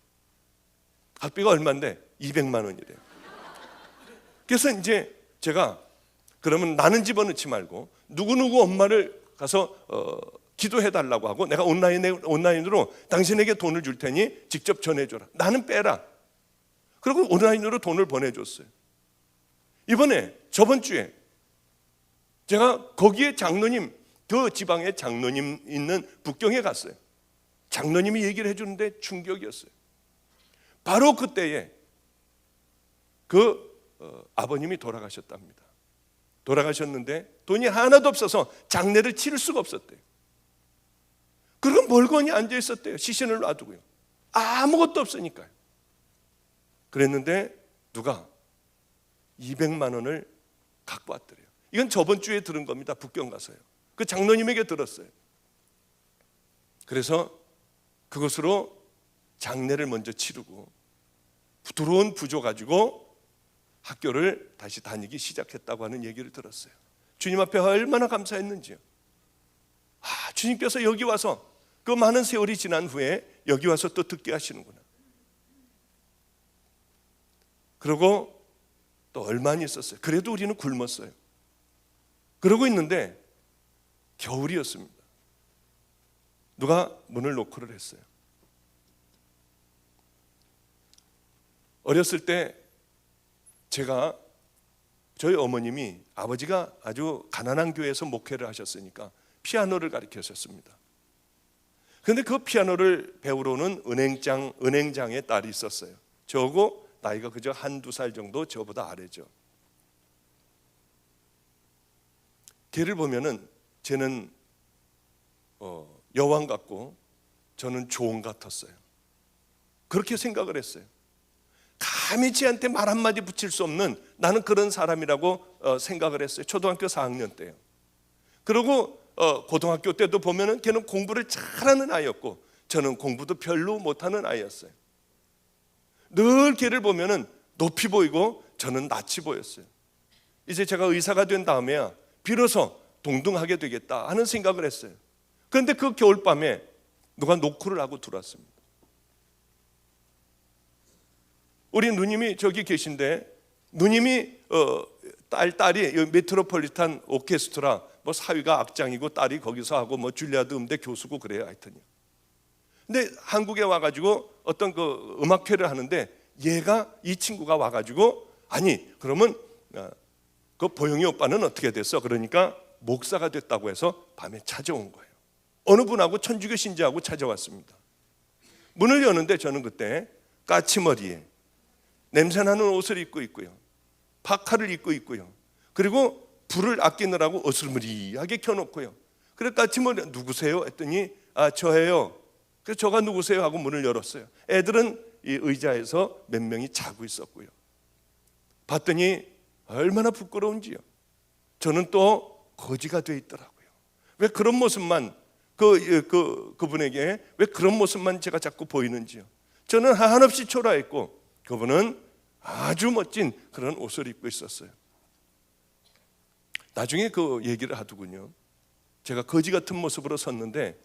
[SPEAKER 1] 학비가 얼마인데? 200만 원이래요. 그래서 이제 제가 그러면 나는 집어넣지 말고 누구누구 엄마를 가서 기도해달라고 하고 내가 온라인으로 당신에게 돈을 줄 테니 직접 전해줘라. 나는 빼라. 그리고 온라인으로 돈을 보내줬어요. 이번에 저번 주에 제가 거기에 장로님, 그 지방에 장로님 있는 북경에 갔어요. 장로님이 얘기를 해주는데 충격이었어요. 바로 그때에 아버님이 돌아가셨답니다. 돌아가셨는데 돈이 하나도 없어서 장례를 치를 수가 없었대요. 그럼 멀거니 앉아 있었대요. 시신을 놔두고요. 아무것도 없으니까요. 그랬는데 누가 200만 원을 갖고 왔더래요. 이건 저번 주에 들은 겁니다. 북경 가서요. 그 장로님에게 들었어요. 그래서 그것으로 장례를 먼저 치르고 들어온 부조 가지고 학교를 다시 다니기 시작했다고 하는 얘기를 들었어요. 주님 앞에 얼마나 감사했는지요. 주님께서 여기 와서 그 많은 세월이 지난 후에 여기 와서 또 듣게 하시는구나. 그리고 또 얼마나 있었어요. 그래도 우리는 굶었어요. 그러고 있는데 겨울이었습니다. 누가 문을 노크를 했어요. 어렸을 때 저희 어머님이 아버지가 아주 가난한 교회에서 목회를 하셨으니까 피아노를 가르치셨습니다. 그런데 그 피아노를 배우러는 은행장의 딸이 있었어요. 저하고 나이가 그저 한두 살 정도 저보다 아래죠. 걔를 보면은 쟤는 여왕 같고 저는 조언 같았어요. 그렇게 생각을 했어요. 감히 쟤한테 말 한마디 붙일 수 없는 나는 그런 사람이라고 생각을 했어요. 초등학교 4학년 때요. 그리고 고등학교 때도 보면은 걔는 공부를 잘하는 아이였고 저는 공부도 별로 못하는 아이였어요. 늘 걔를 보면은 높이 보이고 저는 낯이 보였어요. 이제 제가 의사가 된 다음에야 비로소 동등하게 되겠다 하는 생각을 했어요. 그런데 그 겨울밤에 누가 노크를 하고 들어왔습니다. 우리 누님이 저기 계신데 누님이 딸이 메트로폴리탄 오케스트라 사위가 악장이고 딸이 거기서 하고 줄리아드 음대 교수고 그래요. 하여튼요. 근데 한국에 와가지고 어떤 그 음악회를 하는데 이 친구가 와가지고 아니 그러면 그 보영이 오빠는 어떻게 됐어? 그러니까 목사가 됐다고 해서 밤에 찾아온 거예요. 어느 분하고 천주교 신자하고 찾아왔습니다. 문을 여는데 저는 그때 까치머리에 냄새나는 옷을 입고 있고요. 파카를 입고 있고요. 그리고 불을 아끼느라고 어슬무리하게 켜놓고요. 그래 까치머리 누구세요? 했더니 저예요. 그래서 저가 누구세요? 하고 문을 열었어요. 애들은 이 의자에서 몇 명이 자고 있었고요. 봤더니 얼마나 부끄러운지요. 저는 또 거지가 돼 있더라고요. 왜 그런 모습만 그분에게 왜 그런 모습만 제가 자꾸 보이는지요. 저는 한없이 초라했고 그분은 아주 멋진 그런 옷을 입고 있었어요. 나중에 그 얘기를 하더군요. 제가 거지 같은 모습으로 섰는데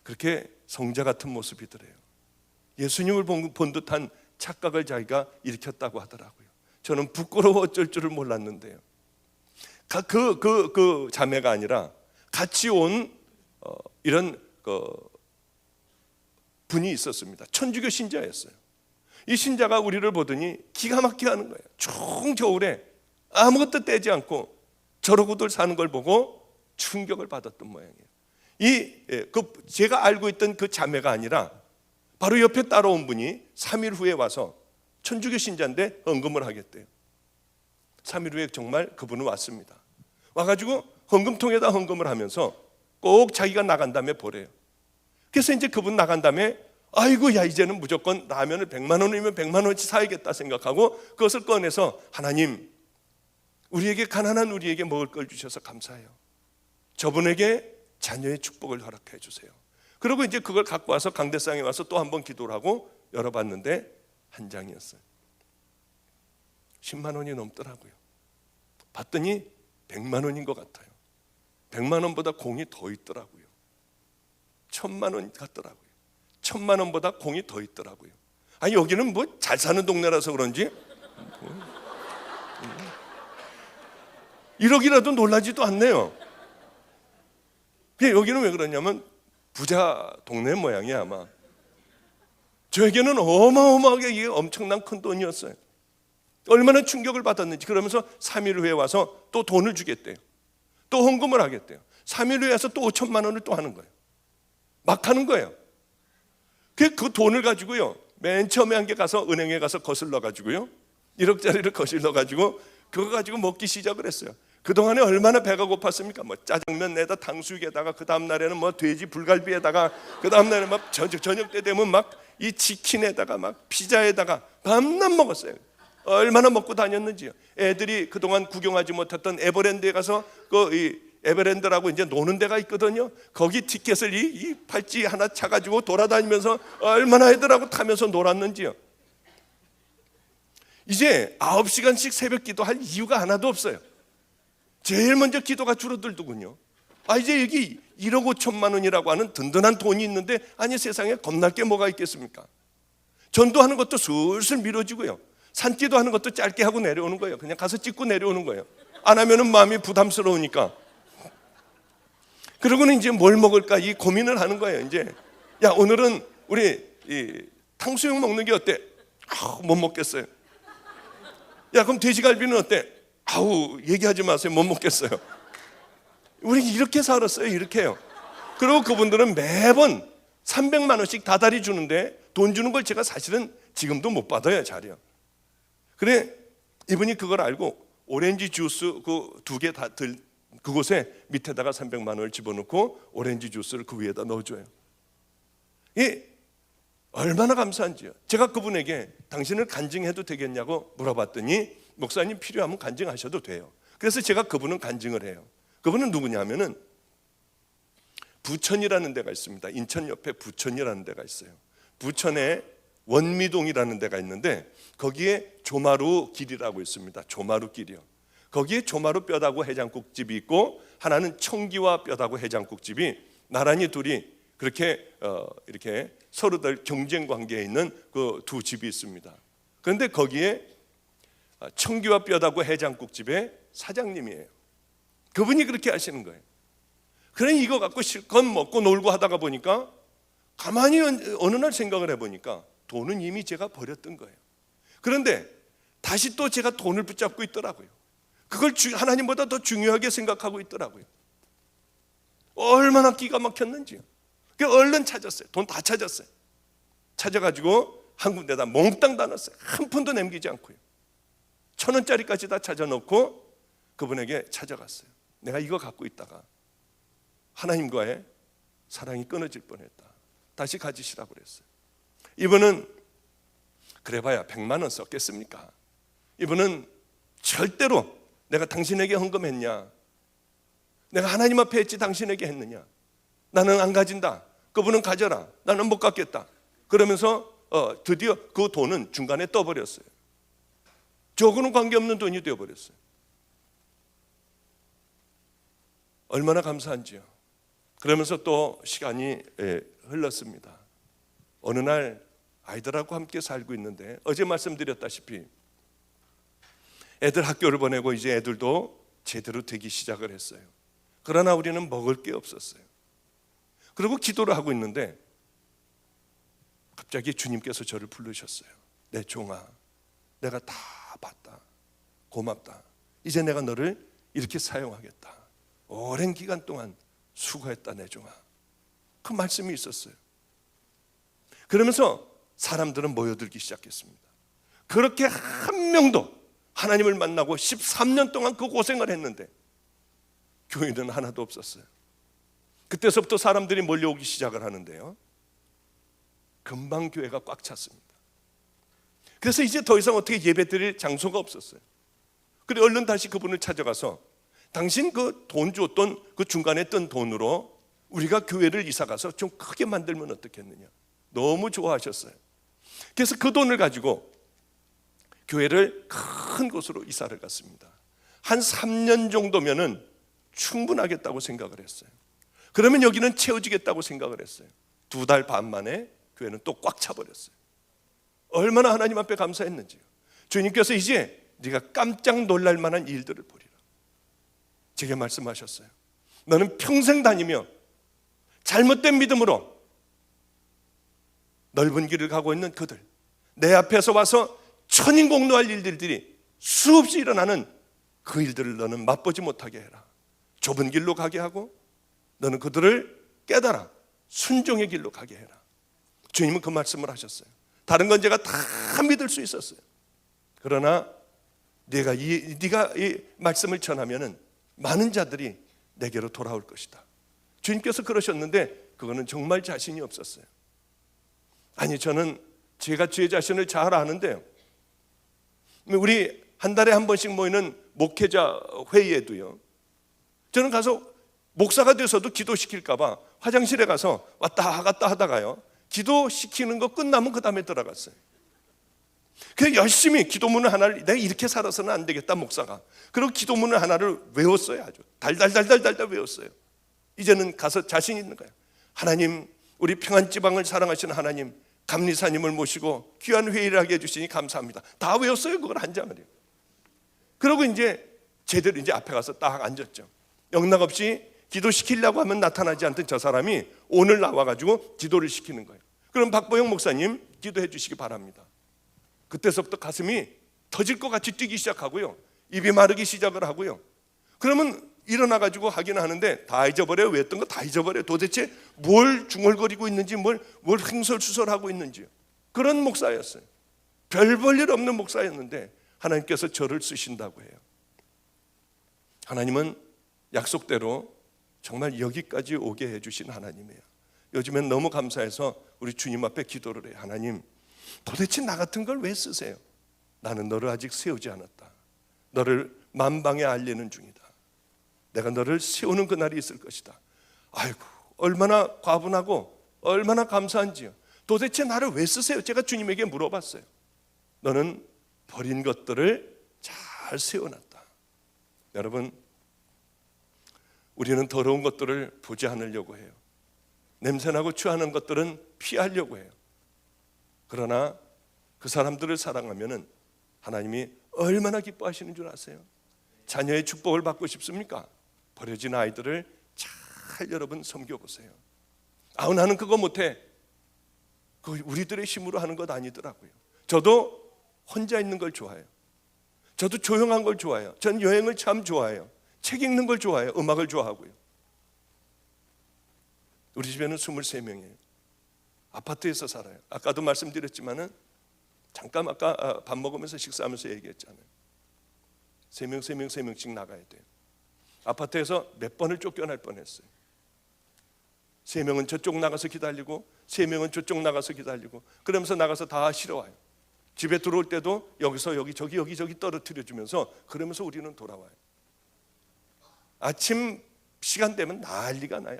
[SPEAKER 1] 그렇게 성자 같은 모습이더래요. 예수님을 본 듯한 착각을 자기가 일으켰다고 하더라고요. 저는 부끄러워 어쩔 줄을 몰랐는데요. 그 자매가 아니라 같이 온 이런 분이 있었습니다. 천주교 신자였어요. 이 신자가 우리를 보더니 기가 막히게 하는 거예요. 추운 겨울에 아무것도 떼지 않고 저러고들 사는 걸 보고 충격을 받았던 모양이에요. 제가 알고 있던 그 자매가 아니라 바로 옆에 따라온 분이 3일 후에 와서 천주교 신자인데 헌금을 하겠대요. 3일 후에 정말 그분은 왔습니다. 와가지고 헌금통에다 헌금을 하면서 꼭 자기가 나간 다음에 보래요. 그래서 이제 그분 나간 다음에 아이고 야 이제는 무조건 라면을 100만 원이면 100만 원치 사야겠다 생각하고 그것을 꺼내서 하나님 우리에게 가난한 우리에게 먹을 걸 주셔서 감사해요. 저분에게 자녀의 축복을 허락해 주세요. 그리고 이제 그걸 갖고 와서 강대상에 와서 또 한 번 기도를 하고 열어봤는데 한 장이었어요. 10만 원이 넘더라고요. 봤더니 100만 원인 것 같아요. 100만 원보다 공이 더 있더라고요. 1000만 원 같더라고요. 1000만 원보다 공이 더 있더라고요. 아니 여기는 뭐 잘 사는 동네라서 그런지 1억이라도 놀라지도 않네요. 여기는 왜 그러냐면 부자 동네 모양이야 아마. 저에게는 어마어마하게 이게 엄청난 큰 돈이었어요. 얼마나 충격을 받았는지. 그러면서 3일 후에 와서 또 돈을 주겠대요. 또 헌금을 하겠대요. 3일 후에 와서 또 5천만 원을 또 하는 거예요. 막 하는 거예요. 그 돈을 가지고요, 맨 처음에 한 게 가서 은행에 가서 거슬러 가지고요, 1억짜리를 거슬러 가지고 그거 가지고 먹기 시작을 했어요. 그동안에 얼마나 배가 고팠습니까? 뭐 짜장면 내다 탕수육에다가, 그 다음 날에는 뭐 돼지 불갈비에다가, 그 다음 날에는 막 저녁 때 되면 막 이 치킨에다가 막 피자에다가 밤낮 먹었어요. 얼마나 먹고 다녔는지요. 애들이 그동안 구경하지 못했던 에버랜드에 가서 이 에버랜드라고 이제 노는 데가 있거든요. 거기 티켓을 이 팔찌 하나 차가지고 돌아다니면서 얼마나 애들하고 타면서 놀았는지요. 이제 9시간씩 새벽 기도할 이유가 하나도 없어요. 제일 먼저 기도가 줄어들더군요. 이제 여기 1억 5천만 원이라고 하는 든든한 돈이 있는데, 아니 세상에 겁날 게 뭐가 있겠습니까? 전도하는 것도 슬슬 미뤄지고요, 산기도 하는 것도 짧게 하고 내려오는 거예요. 그냥 가서 찍고 내려오는 거예요. 안 하면은 마음이 부담스러우니까. 그러고는 이제 뭘 먹을까 이 고민을 하는 거예요. 이제 야, 오늘은 우리 탕수육 먹는 게 어때? 못 먹겠어요. 야, 그럼 돼지갈비는 어때? 얘기하지 마세요. 못 먹겠어요. 우리 이렇게 살았어요. 이렇게요. 그리고 그분들은 매번 300만 원씩 다달이 주는데, 돈 주는 걸 제가 사실은 지금도 못 받아요. 잘이요. 그래, 이분이 그걸 알고 오렌지 주스 그 2개 다 그곳에 밑에다가 300만 원을 집어넣고 오렌지 주스를 그 위에다 넣어줘요. 이 얼마나 감사한지요. 제가 그분에게 당신을 간증해도 되겠냐고 물어봤더니, 목사님 필요하면 간증하셔도 돼요. 그래서 제가 그분은 간증을 해요. 그분은 누구냐면은 부천이라는 데가 있습니다. 인천 옆에 부천이라는 데가 있어요. 부천에 원미동이라는 데가 있는데, 거기에 조마루 길이라고 있습니다. 조마루 길이요. 거기에 조마루 뼈다구 해장국집이 있고, 하나는 청기와 뼈다구 해장국집이 나란히 둘이 그렇게 이렇게 서로들 경쟁 관계에 있는 그 두 집이 있습니다. 그런데 거기에 청기와 뼈다구 해장국집의 사장님이에요. 그분이 그렇게 하시는 거예요. 그러니 이거 갖고 실컷 먹고 놀고 하다가 보니까, 가만히 어느 날 생각을 해보니까 돈은 이미 제가 버렸던 거예요. 그런데 다시 또 제가 돈을 붙잡고 있더라고요. 그걸 하나님보다 더 중요하게 생각하고 있더라고요. 얼마나 기가 막혔는지요. 그래서 얼른 찾았어요. 돈 다 찾았어요. 찾아가지고 한 군데다 몽땅 다 넣었어요. 한 푼도 남기지 않고요. 1,000원짜리까지 다 찾아놓고 그분에게 찾아갔어요. 내가 이거 갖고 있다가 하나님과의 사랑이 끊어질 뻔했다. 다시 가지시라고 그랬어요. 이분은 그래봐야 100만 원 썼겠습니까? 이분은 절대로 내가 당신에게 헌금했냐, 내가 하나님 앞에 했지 당신에게 했느냐, 나는 안 가진다, 그분은 가져라, 나는 못 갖겠다, 그러면서 드디어 그 돈은 중간에 떠버렸어요. 저거는 관계없는 돈이 되어버렸어요. 얼마나 감사한지요. 그러면서 또 시간이 흘렀습니다. 어느 날 아이들하고 함께 살고 있는데, 어제 말씀드렸다시피 애들 학교를 보내고 이제 애들도 제대로 되기 시작을 했어요. 그러나 우리는 먹을 게 없었어요. 그리고 기도를 하고 있는데 갑자기 주님께서 저를 부르셨어요. 내 종아, 내가 다 봤다. 고맙다. 이제 내가 너를 이렇게 사용하겠다. 오랜 기간 동안 수고했다 내 종아. 그 말씀이 있었어요. 그러면서 사람들은 모여들기 시작했습니다. 그렇게 한 명도 하나님을 만나고 13년 동안 그 고생을 했는데 교회는 하나도 없었어요. 그때서부터 사람들이 몰려오기 시작을 하는데요, 금방 교회가 꽉 찼습니다. 그래서 이제 더 이상 어떻게 예배드릴 장소가 없었어요. 그래 얼른 다시 그분을 찾아가서, 당신 그 돈 줬던 그 중간에 뜬 돈으로 우리가 교회를 이사가서 좀 크게 만들면 어떻겠느냐. 너무 좋아하셨어요. 그래서 그 돈을 가지고 교회를 큰 곳으로 이사를 갔습니다. 한 3년 정도면은 충분하겠다고 생각을 했어요. 그러면 여기는 채워지겠다고 생각을 했어요. 2달 반 만에 교회는 또 꽉 차버렸어요. 얼마나 하나님 앞에 감사했는지요. 주님께서 이제 네가 깜짝 놀랄 만한 일들을 보리라. 제게 말씀하셨어요. 너는 평생 다니며 잘못된 믿음으로 넓은 길을 가고 있는 그들, 내 앞에서 와서 천인공노할 일들이 수없이 일어나는 그 일들을 너는 맛보지 못하게 해라. 좁은 길로 가게 하고 너는 그들을 깨달아 순종의 길로 가게 해라. 주님은 그 말씀을 하셨어요. 다른 건 제가 다 믿을 수 있었어요. 그러나 네가 이 말씀을 전하면은 많은 자들이 내게로 돌아올 것이다. 주님께서 그러셨는데 그거는 정말 자신이 없었어요. 아니, 저는 제가 제 자신을 잘 아는데요, 우리 한 달에 한 번씩 모이는 목회자 회의에도요, 저는 가서 목사가 돼서도 기도시킬까 봐 화장실에 가서 왔다 갔다 하다가요, 기도시키는 거 끝나면 그 다음에 들어갔어요. 그래서 열심히 기도문을 하나를, 내가 이렇게 살아서는 안 되겠다 목사가, 그리고 기도문을 하나를 외웠어요. 아주 달달달달달달 외웠어요. 이제는 가서 자신 있는 거예요. 하나님, 우리 평안지방을 사랑하시는 하나님, 감리사님을 모시고 귀한 회의를 하게 해주시니 감사합니다. 다 외웠어요. 그걸 한 장을요. 그러고 이제 제대로 이제 앞에 가서 딱 앉았죠. 영락없이 기도시키려고 하면 나타나지 않던 저 사람이 오늘 나와가지고 기도를 시키는 거예요. 그럼 박보영 목사님 기도해 주시기 바랍니다. 그때서부터 가슴이 터질 것 같이 뛰기 시작하고요, 입이 마르기 시작을 하고요. 그러면 일어나가지고 하긴 하는데 다 잊어버려요. 외웠던 거 다 잊어버려요. 도대체 뭘 중얼거리고 있는지, 뭘 횡설수설하고 있는지. 그런 목사였어요. 별 볼 일 없는 목사였는데 하나님께서 저를 쓰신다고 해요. 하나님은 약속대로 정말 여기까지 오게 해주신 하나님이에요. 요즘엔 너무 감사해서 우리 주님 앞에 기도를 해요. 하나님, 도대체 나 같은 걸 왜 쓰세요? 나는 너를 아직 세우지 않았다. 너를 만방에 알리는 중이다. 내가 너를 세우는 그날이 있을 것이다. 아이고, 얼마나 과분하고 얼마나 감사한지요. 도대체 나를 왜 쓰세요? 제가 주님에게 물어봤어요. 너는 버린 것들을 잘 세워놨다. 여러분, 우리는 더러운 것들을 보지 않으려고 해요. 냄새나고 취하는 것들은 피하려고 해요. 그러나 그 사람들을 사랑하면은 하나님이 얼마나 기뻐하시는 줄 아세요? 자녀의 축복을 받고 싶습니까? 버려진 아이들을 잘 여러분 섬겨보세요. 아우, 나는 그거 못해. 그 우리들의 힘으로 하는 것 아니더라고요. 저도 혼자 있는 걸 좋아해요. 저도 조용한 걸 좋아해요. 전 여행을 참 좋아해요. 책 읽는 걸 좋아해요. 음악을 좋아하고요. 우리 집에는 23명이에요. 아파트에서 살아요. 아까도 말씀드렸지만은 잠깐 아까 밥 먹으면서 식사하면서 얘기했잖아요. 3명씩 나가야 돼요. 아파트에서 몇 번을 쫓겨날 뻔했어요. 3명은 저쪽 나가서 기다리고 3명은 저쪽 나가서 기다리고, 그러면서 나가서 다 싫어와요. 집에 들어올 때도 여기서 여기 저기 떨어뜨려 주면서, 그러면서 우리는 돌아와요. 아침 시간 되면 난리가 나요.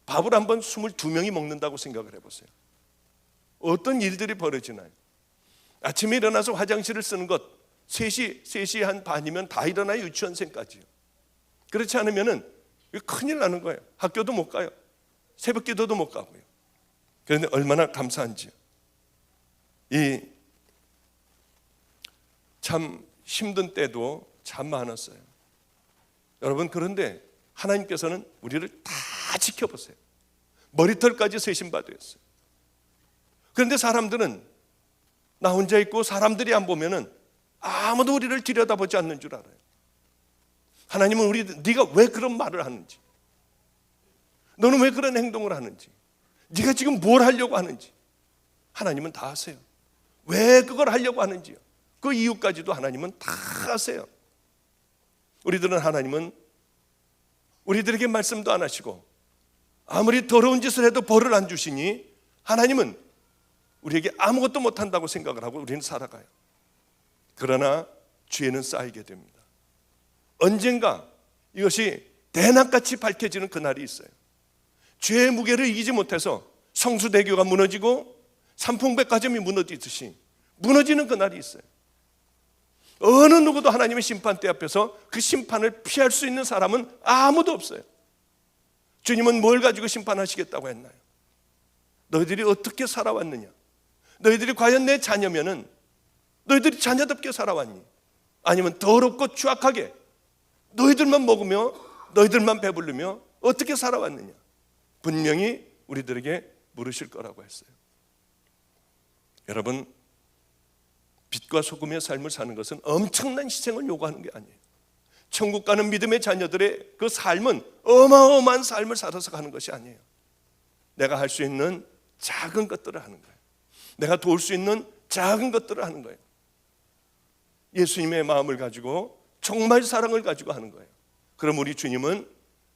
[SPEAKER 1] 밥을 한번 22명이 먹는다고 생각을 해보세요. 어떤 일들이 벌어지나요? 아침에 일어나서 화장실을 쓰는 것 3시 한 반이면 다 일어나요. 유치원생까지요. 그렇지 않으면 큰일 나는 거예요. 학교도 못 가요. 새벽 기도도 못 가고요. 그런데 얼마나 감사한지요. 이 참 힘든 때도 참 많았어요. 여러분, 그런데 하나님께서는 우리를 다 지켜보세요. 머리털까지 세심받으셨어요. 그런데 사람들은 나 혼자 있고 사람들이 안 보면은 아무도 우리를 들여다보지 않는 줄 알아요. 하나님은 네가 왜 그런 말을 하는지, 너는 왜 그런 행동을 하는지, 네가 지금 뭘 하려고 하는지 하나님은 다 아세요. 왜 그걸 하려고 하는지요, 그 이유까지도 하나님은 다 아세요. 하나님은 우리들에게 말씀도 안 하시고 아무리 더러운 짓을 해도 벌을 안 주시니 하나님은 우리에게 아무것도 못한다고 생각을 하고 우리는 살아가요. 그러나 죄는 쌓이게 됩니다. 언젠가 이것이 대낮같이 밝혀지는 그날이 있어요. 죄의 무게를 이기지 못해서 성수대교가 무너지고 삼풍백화점이 무너지듯이 무너지는 그날이 있어요. 어느 누구도 하나님의 심판대 앞에서 그 심판을 피할 수 있는 사람은 아무도 없어요. 주님은 뭘 가지고 심판하시겠다고 했나요? 너희들이 어떻게 살아왔느냐? 너희들이 과연 내 자녀면은 너희들이 자녀답게 살아왔니? 아니면 더럽고 추악하게 너희들만 먹으며 너희들만 배부르며 어떻게 살아왔느냐? 분명히 우리들에게 물으실 거라고 했어요. 여러분, 빛과 소금의 삶을 사는 것은 엄청난 희생을 요구하는 게 아니에요. 천국 가는 믿음의 자녀들의 그 삶은 어마어마한 삶을 살아서 가는 것이 아니에요. 내가 할 수 있는 작은 것들을 하는 거예요. 내가 도울 수 있는 작은 것들을 하는 거예요. 예수님의 마음을 가지고 정말 사랑을 가지고 하는 거예요. 그럼 우리 주님은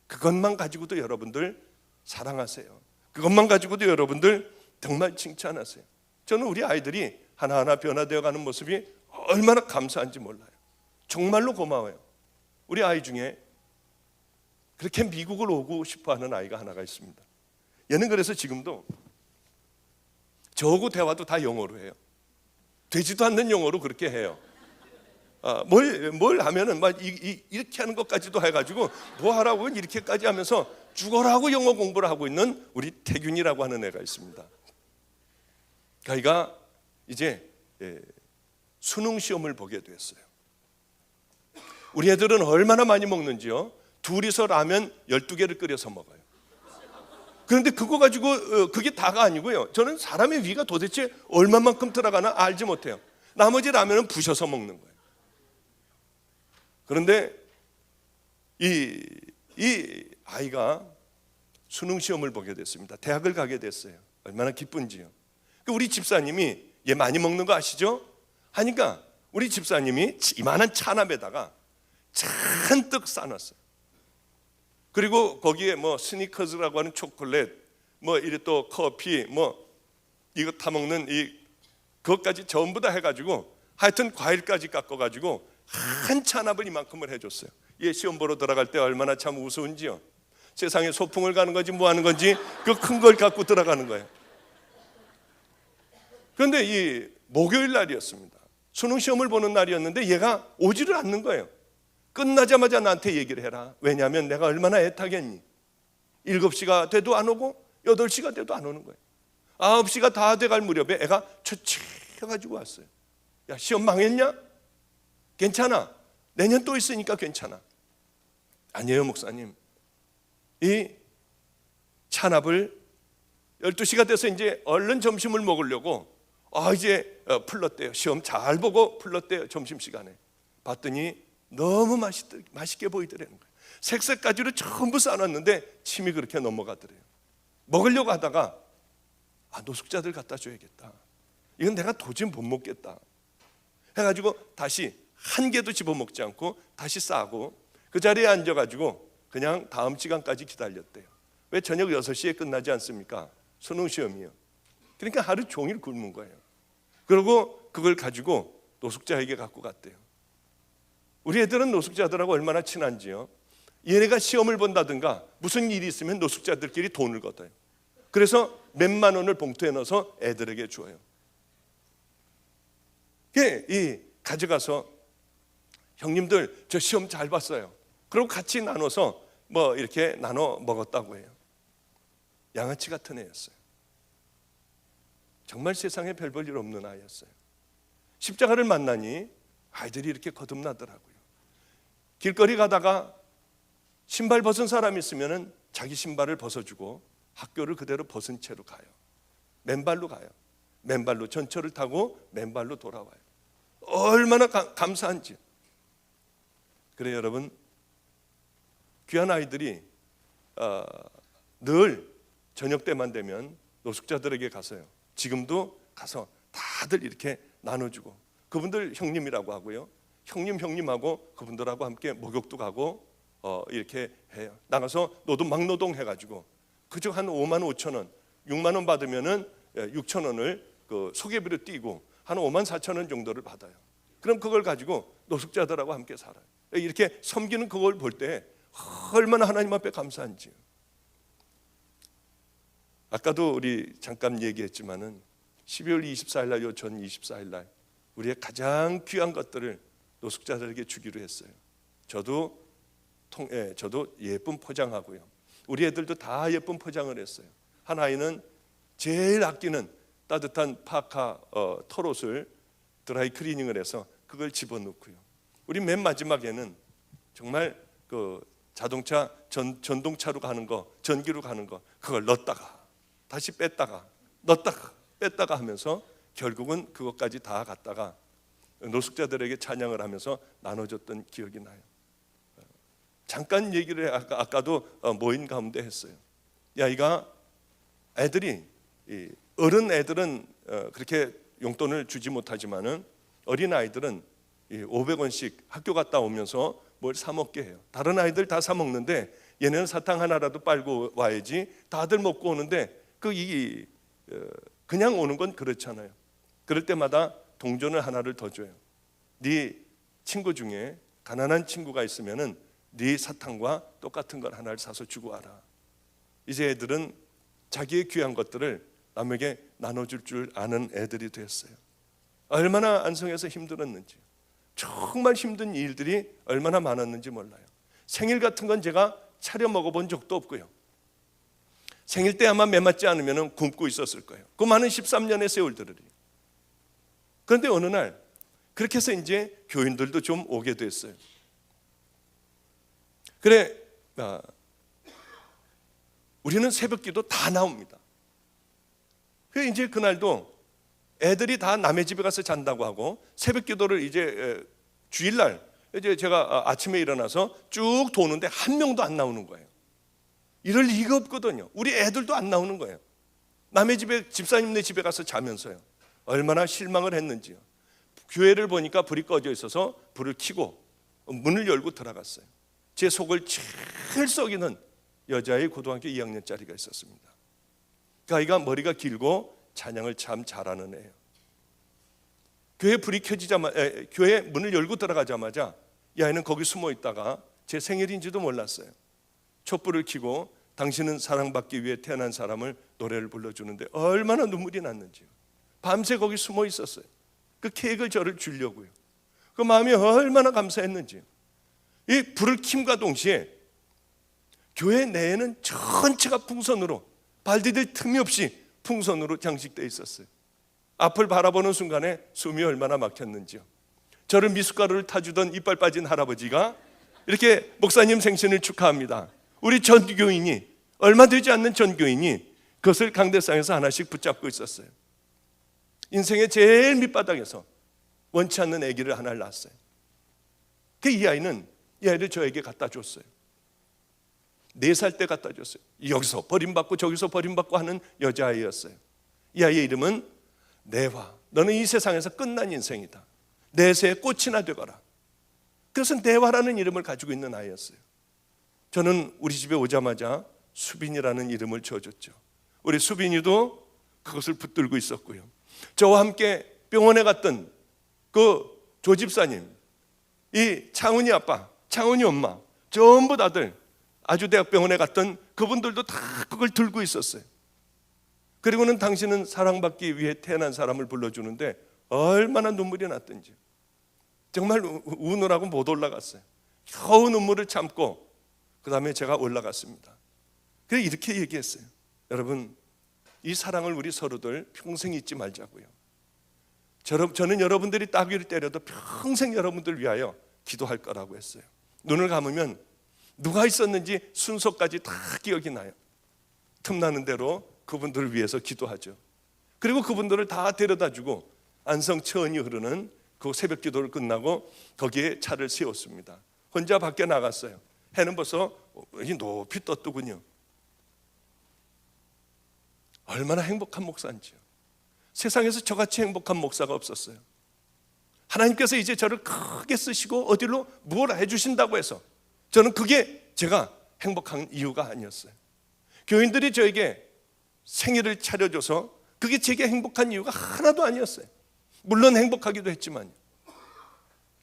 [SPEAKER 1] 그것만 가지고도 여러분들 사랑하세요. 그것만 가지고도 여러분들 정말 칭찬하세요. 저는 우리 아이들이 하나하나 변화되어 가는 모습이 얼마나 감사한지 몰라요. 정말로 고마워요. 우리 아이 중에 그렇게 미국을 오고 싶어하는 아이가 하나가 있습니다. 얘는 그래서 지금도 저하고 대화도 다 영어로 해요. 되지도 않는 영어로 그렇게 해요. 뭘 하면은 막 이렇게 하는 것까지도 해가지고 뭐 하라고 이렇게까지 하면서 죽어라고 영어 공부를 하고 있는 우리 태균이라고 하는 애가 있습니다. 그러니까 이제 수능 시험을 보게 됐어요. 우리 애들은 얼마나 많이 먹는지요? 둘이서 라면 12개를 끓여서 먹어요. 그런데 그거 가지고 그게 다가 아니고요. 저는 사람의 위가 도대체 얼마만큼 들어가나 알지 못해요. 나머지 라면은 부셔서 먹는 거예요. 그런데 이 아이가 수능 시험을 보게 됐습니다. 대학을 가게 됐어요. 얼마나 기쁜지요. 우리 집사님이 얘 많이 먹는 거 아시죠? 하니까 우리 집사님이 이만한 찬압에다가 잔뜩 싸놨어요. 그리고 거기에 뭐 스니커즈라고 하는 초콜릿, 뭐 이래 또 커피, 뭐 이거 타 먹는 그것까지 전부 다 해가지고 하여튼 과일까지 깎아가지고 한 찬압을 이만큼을 해줬어요. 얘 시험 보러 들어갈 때 얼마나 참 우스운지요. 세상에 소풍을 가는 건지 뭐 하는 건지 그 큰 걸 갖고 들어가는 거예요. 그런데 이 목요일 날이었습니다. 수능 시험을 보는 날이었는데 얘가 오지를 않는 거예요. 끝나자마자 나한테 얘기를 해라. 왜냐하면 내가 얼마나 애타겠니? 7시가 돼도 안 오고 8시가 돼도 안 오는 거예요. 9시가 다 돼갈 무렵에 애가 초췌해가지고 왔어요. 야, 시험 망했냐? 괜찮아. 내년 또 있으니까 괜찮아. 아니에요, 목사님. 이 찬압을 12시가 돼서 이제 얼른 점심을 먹으려고 이제 풀렀대요. 시험 잘 보고 풀렀대요. 점심시간에 봤더니 너무 맛있게 보이더라는 거예요. 색색까지로 전부 싸놨는데 침이 그렇게 넘어가더래요. 먹으려고 하다가 노숙자들 갖다 줘야겠다. 이건 내가 도저히 못 먹겠다 해가지고 다시 한 개도 집어먹지 않고 다시 싸고 그 자리에 앉아가지고 그냥 다음 시간까지 기다렸대요. 왜 저녁 6시에 끝나지 않습니까? 수능 시험이요. 그러니까 하루 종일 굶은 거예요. 그리고 그걸 가지고 노숙자에게 갖고 갔대요. 우리 애들은 노숙자들하고 얼마나 친한지요. 얘네가 시험을 본다든가 무슨 일이 있으면 노숙자들끼리 돈을 걷어요. 그래서 몇만 원을 봉투에 넣어서 애들에게 줘요. 가져가서 형님들 저 시험 잘 봤어요. 그리고 같이 나눠서 뭐 이렇게 나눠 먹었다고 해요. 양아치 같은 애였어요. 정말 세상에 별 볼 일 없는 아이였어요. 십자가를 만나니 아이들이 이렇게 거듭나더라고요. 길거리 가다가 신발 벗은 사람이 있으면 자기 신발을 벗어주고 학교를 그대로 벗은 채로 가요. 맨발로 가요. 맨발로 전철을 타고 맨발로 돌아와요. 얼마나 감사한지. 그래 여러분, 귀한 아이들이 늘 저녁 때만 되면 노숙자들에게 가서요. 지금도 가서 다들 이렇게 나눠주고 그분들 형님이라고 하고요. 형님하고 그분들하고 함께 목욕도 가고 이렇게 해요. 나가서 노동 해가지고 그저 한 5만 5천 원, 6만 원 받으면은 6천 원을 그 소개비로 띄고 한 5만 4천 원 정도를 받아요. 그럼 그걸 가지고 노숙자들하고 함께 살아요. 이렇게 섬기는 그걸 볼 때 얼마나 하나님 앞에 감사한지요. 아까도 우리 잠깐 얘기했지만은 12월 24일 날, 요전 24일 날 우리의 가장 귀한 것들을 노숙자들에게 주기로 했어요. 저도 예쁜 포장하고요. 우리 애들도 다 예쁜 포장을 했어요. 한 아이는 제일 아끼는 따뜻한 파카 털옷을 드라이 클리닝을 해서 그걸 집어넣고요. 우리 맨 마지막에는 정말 그 자동차 전동차로 가는 거, 전기로 가는 거, 그걸 넣었다가 다시 뺐다가 넣었다가 뺐다가 하면서 결국은 그것까지 다 갖다가 노숙자들에게 찬양을 하면서 나눠줬던 기억이 나요. 잠깐 얘기를 아까도 모임 가운데 했어요. 야, 애들이, 어른 애들은 그렇게 용돈을 주지 못하지만은 어린 아이들은 500원씩 학교 갔다 오면서 뭘 사 먹게 해요. 다른 아이들 다 사 먹는데 얘네는 사탕 하나라도 빨고 와야지. 다들 먹고 오는데 그냥 오는 건 그렇잖아요. 그럴 때마다 동전을 하나를 더 줘요. 네 친구 중에 가난한 친구가 있으면은 네 사탕과 똑같은 걸 하나를 사서 주고 와라. 이제 애들은 자기의 귀한 것들을 남에게 나눠줄 줄 아는 애들이 됐어요. 얼마나 안성에서 힘들었는지, 정말 힘든 일들이 얼마나 많았는지 몰라요. 생일 같은 건 제가 차려 먹어본 적도 없고요. 생일 때 아마 매맞지 않으면 굶고 있었을 거예요. 그 많은 13년의 세월들이. 그런데 어느 날 그렇게 해서 이제 교인들도 좀 오게 됐어요. 그래, 우리는 새벽기도 다 나옵니다. 그래 이제 그날도 애들이 다 남의 집에 가서 잔다고 하고 새벽기도를 이제 주일날 이제 제가 아침에 일어나서 쭉 도는데 한 명도 안 나오는 거예요. 이럴 리가 없거든요. 우리 애들도 안 나오는 거예요. 남의 집에, 집사님네 집에 가서 자면서요. 얼마나 실망을 했는지요. 교회를 보니까 불이 꺼져 있어서 불을 켜고 문을 열고 들어갔어요. 제 속을 제일 썩이는 여자의 고등학교 2학년짜리가 있었습니다. 그 아이가 머리가 길고 찬양을 참 잘하는 애예요. 교회 불이 켜지자마자, 교회 문을 열고 들어가자마자 이 아이는 거기 숨어 있다가 제 생일인지도 몰랐어요. 촛불을 켜고 당신은 사랑받기 위해 태어난 사람을 노래를 불러주는데 얼마나 눈물이 났는지요. 밤새 거기 숨어 있었어요. 그 케이크를 저를 주려고요. 그 마음이 얼마나 감사했는지요. 이 불을 킴과 동시에 교회 내에는 전체가 풍선으로, 발 디딜 틈이 없이 풍선으로 장식되어 있었어요. 앞을 바라보는 순간에 숨이 얼마나 막혔는지요. 저를 미숫가루를 타주던 이빨 빠진 할아버지가 이렇게 목사님 생신을 축하합니다. 우리 전교인이, 얼마 되지 않는 전교인이 그것을 강대상에서 하나씩 붙잡고 있었어요. 인생의 제일 밑바닥에서 원치 않는 아기를 하나를 낳았어요. 이 아이를 저에게 갖다 줬어요. 4살 때 갖다 줬어요. 여기서 버림받고 저기서 버림받고 하는 여자아이였어요. 이 아이의 이름은 내화. 너는 이 세상에서 끝난 인생이다. 내새의 꽃이나 되거라. 그래서 내화라는 이름을 가지고 있는 아이였어요. 저는 우리 집에 오자마자 수빈이라는 이름을 지어줬죠. 우리 수빈이도 그것을 붙들고 있었고요. 저와 함께 병원에 갔던 그 조집사님, 이 창훈이 아빠, 창훈이 엄마, 전부 다들 아주대학병원에 갔던 그분들도 다 그걸 들고 있었어요. 그리고는 당신은 사랑받기 위해 태어난 사람을 불러주는데 얼마나 눈물이 났던지. 정말 우느라고 못 올라갔어요. 겨우 눈물을 참고 그 다음에 제가 올라갔습니다. 그래서 이렇게 얘기했어요. 여러분, 이 사랑을 우리 서로들 평생 잊지 말자고요. 저는 여러분들이 따귀를 때려도 평생 여러분들 위하여 기도할 거라고 했어요. 눈을 감으면 누가 있었는지 순서까지 다 기억이 나요. 틈나는 대로 그분들을 위해서 기도하죠. 그리고 그분들을 다 데려다주고 안성 천이 흐르는 그 새벽 기도를 끝나고 거기에 차를 세웠습니다. 혼자 밖에 나갔어요. 해는 벌써 높이 떴더군요. 얼마나 행복한 목사인지요. 세상에서 저같이 행복한 목사가 없었어요. 하나님께서 이제 저를 크게 쓰시고 어디로 무엇을 해주신다고 해서 저는 그게 제가 행복한 이유가 아니었어요. 교인들이 저에게 생일을 차려줘서 그게 제게 행복한 이유가 하나도 아니었어요. 물론 행복하기도 했지만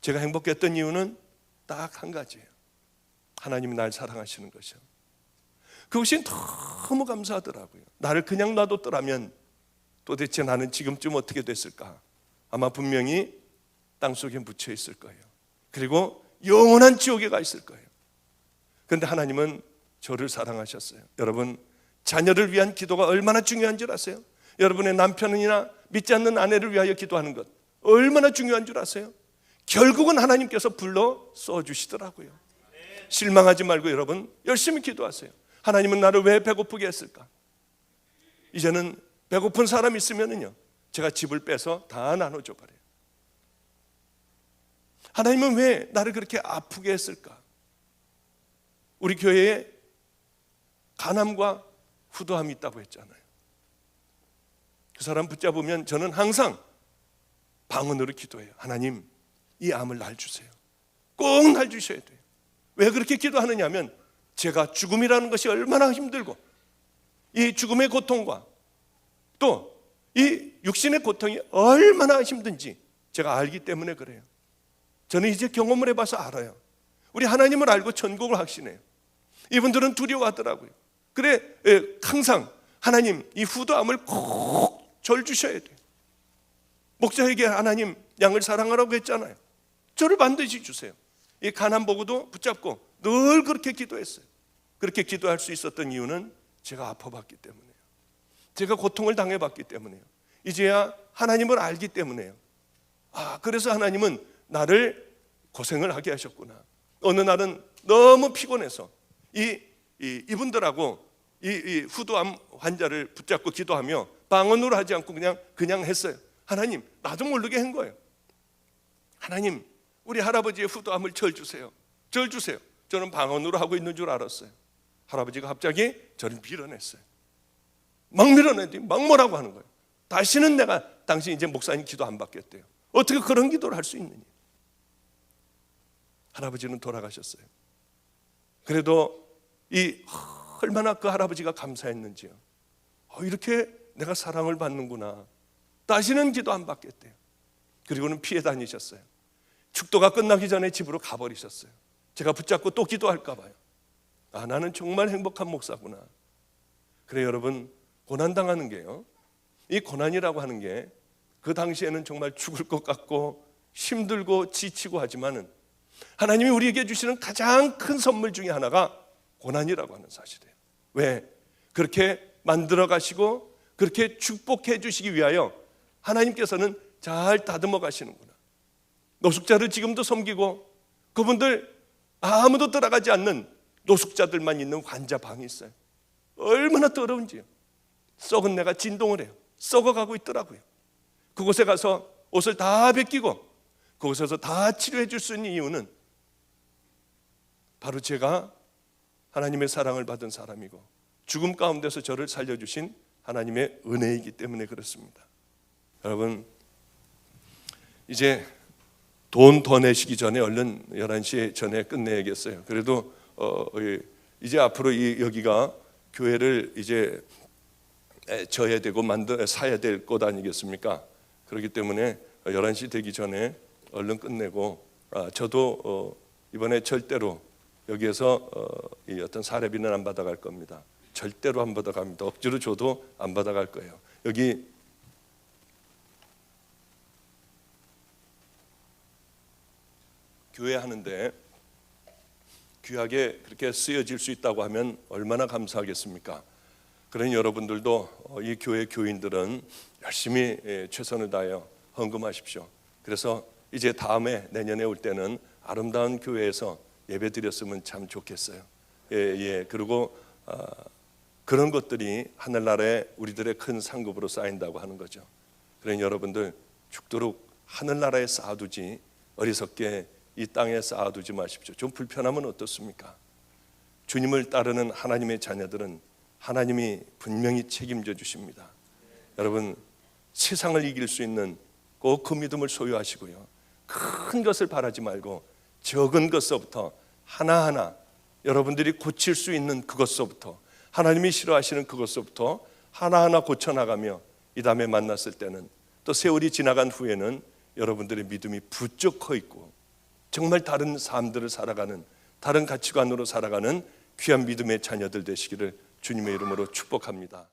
[SPEAKER 1] 제가 행복했던 이유는 딱 한 가지예요. 하나님이 날 사랑하시는 것이요. 그것이 너무 감사하더라고요. 나를 그냥 놔뒀더라면 도대체 나는 지금쯤 어떻게 됐을까? 아마 분명히 땅속에 묻혀 있을 거예요. 그리고 영원한 지옥에 가 있을 거예요. 그런데 하나님은 저를 사랑하셨어요. 여러분, 자녀를 위한 기도가 얼마나 중요한 줄 아세요? 여러분의 남편이나 믿지 않는 아내를 위하여 기도하는 것 얼마나 중요한 줄 아세요? 결국은 하나님께서 불러 써주시더라고요. 실망하지 말고 여러분 열심히 기도하세요. 하나님은 나를 왜 배고프게 했을까? 이제는 배고픈 사람 있으면은요, 제가 집을 빼서 다 나눠줘 버려요. 하나님은 왜 나를 그렇게 아프게 했을까? 우리 교회에 간암과 후도함이 있다고 했잖아요. 그 사람 붙잡으면 저는 항상 방언으로 기도해요. 하나님, 이 암을 날 주세요. 꼭 날 주셔야 돼요. 왜 그렇게 기도하느냐 하면 제가 죽음이라는 것이 얼마나 힘들고 이 죽음의 고통과 또 이 육신의 고통이 얼마나 힘든지 제가 알기 때문에 그래요. 저는 이제 경험을 해봐서 알아요. 우리 하나님을 알고 천국을 확신해요. 이분들은 두려워하더라고요. 그래, 항상 하나님 이 후도암을 꼭 절 주셔야 돼요. 목사에게 하나님 양을 사랑하라고 했잖아요. 저를 반드시 주세요. 이 가난 보고도 붙잡고 늘 그렇게 기도했어요. 그렇게 기도할 수 있었던 이유는 제가 아파봤기 때문에요. 제가 고통을 당해봤기 때문에요. 이제야 하나님을 알기 때문에요. 그래서 하나님은 나를 고생을 하게 하셨구나. 어느 날은 너무 피곤해서 이분들하고 이 후두암 환자를 붙잡고 기도하며 방언으로 하지 않고 그냥 했어요. 하나님, 나도 모르게 한 거예요. 하나님, 우리 할아버지의 후두암을 절 주세요. 절 주세요. 저는 방언으로 하고 있는 줄 알았어요. 할아버지가 갑자기 저를 밀어냈어요. 막 밀어내더니 막 뭐라고 하는 거예요. 다시는 당신 이제 목사님 기도 안 받겠대요. 어떻게 그런 기도를 할 수 있느냐. 할아버지는 돌아가셨어요. 그래도 얼마나 그 할아버지가 감사했는지요. 이렇게 내가 사랑을 받는구나. 다시는 기도 안 받겠대요. 그리고는 피해 다니셨어요. 축도가 끝나기 전에 집으로 가버리셨어요. 제가 붙잡고 또 기도할까 봐요. 나는 정말 행복한 목사구나. 그래 여러분, 고난당하는 게요, 이 고난이라고 하는 게 그 당시에는 정말 죽을 것 같고 힘들고 지치고 하지만은 하나님이 우리에게 주시는 가장 큰 선물 중에 하나가 고난이라고 하는 사실이에요. 왜? 그렇게 만들어 가시고 그렇게 축복해 주시기 위하여 하나님께서는 잘 다듬어 가시는구나. 노숙자를 지금도 섬기고 그분들 아무도 들어가지 않는 노숙자들만 있는 환자방이 있어요. 얼마나 더러운지요. 썩은 내가 진동을 해요. 썩어가고 있더라고요. 그곳에 가서 옷을 다 벗기고 그곳에서 다 치료해 줄 수 있는 이유는 바로 제가 하나님의 사랑을 받은 사람이고 죽음 가운데서 저를 살려주신 하나님의 은혜이기 때문에 그렇습니다. 여러분, 이제 돈 더 내시기 전에 얼른 11시 전에 끝내야겠어요. 그래도 이제 앞으로 여기가 교회를 이제 져야 되고 사야 될 곳 아니겠습니까? 그렇기 때문에 11시 되기 전에 얼른 끝내고 저도 이번에 절대로 여기에서 이 어떤 사례비는 안 받아갈 겁니다. 절대로 안 받아갑니다. 억지로 줘도 안 받아갈 거예요. 여기 교회 하는데 귀하게 그렇게 쓰여질 수 있다고 하면 얼마나 감사하겠습니까? 그러니 여러분들도 이 교회 교인들은 열심히 최선을 다하여 헌금하십시오. 그래서 이제 다음에 내년에 올 때는 아름다운 교회에서 예배 드렸으면 참 좋겠어요. 그리고 그런 것들이 하늘나라에 우리들의 큰 상급으로 쌓인다고 하는 거죠. 그러니 여러분들 죽도록 하늘나라에 쌓아두지 어리석게 이 땅에 쌓아두지 마십시오. 좀 불편하면 어떻습니까? 주님을 따르는 하나님의 자녀들은 하나님이 분명히 책임져 주십니다. 여러분, 세상을 이길 수 있는 꼭 그 믿음을 소유하시고요, 큰 것을 바라지 말고 적은 것서부터 하나하나 여러분들이 고칠 수 있는 그것서부터, 하나님이 싫어하시는 그것서부터 하나하나 고쳐나가며 이 다음에 만났을 때는, 또 세월이 지나간 후에는 여러분들의 믿음이 부쩍 커 있고 정말 다른 삶들을 살아가는, 다른 가치관으로 살아가는 귀한 믿음의 자녀들 되시기를 주님의 이름으로 축복합니다.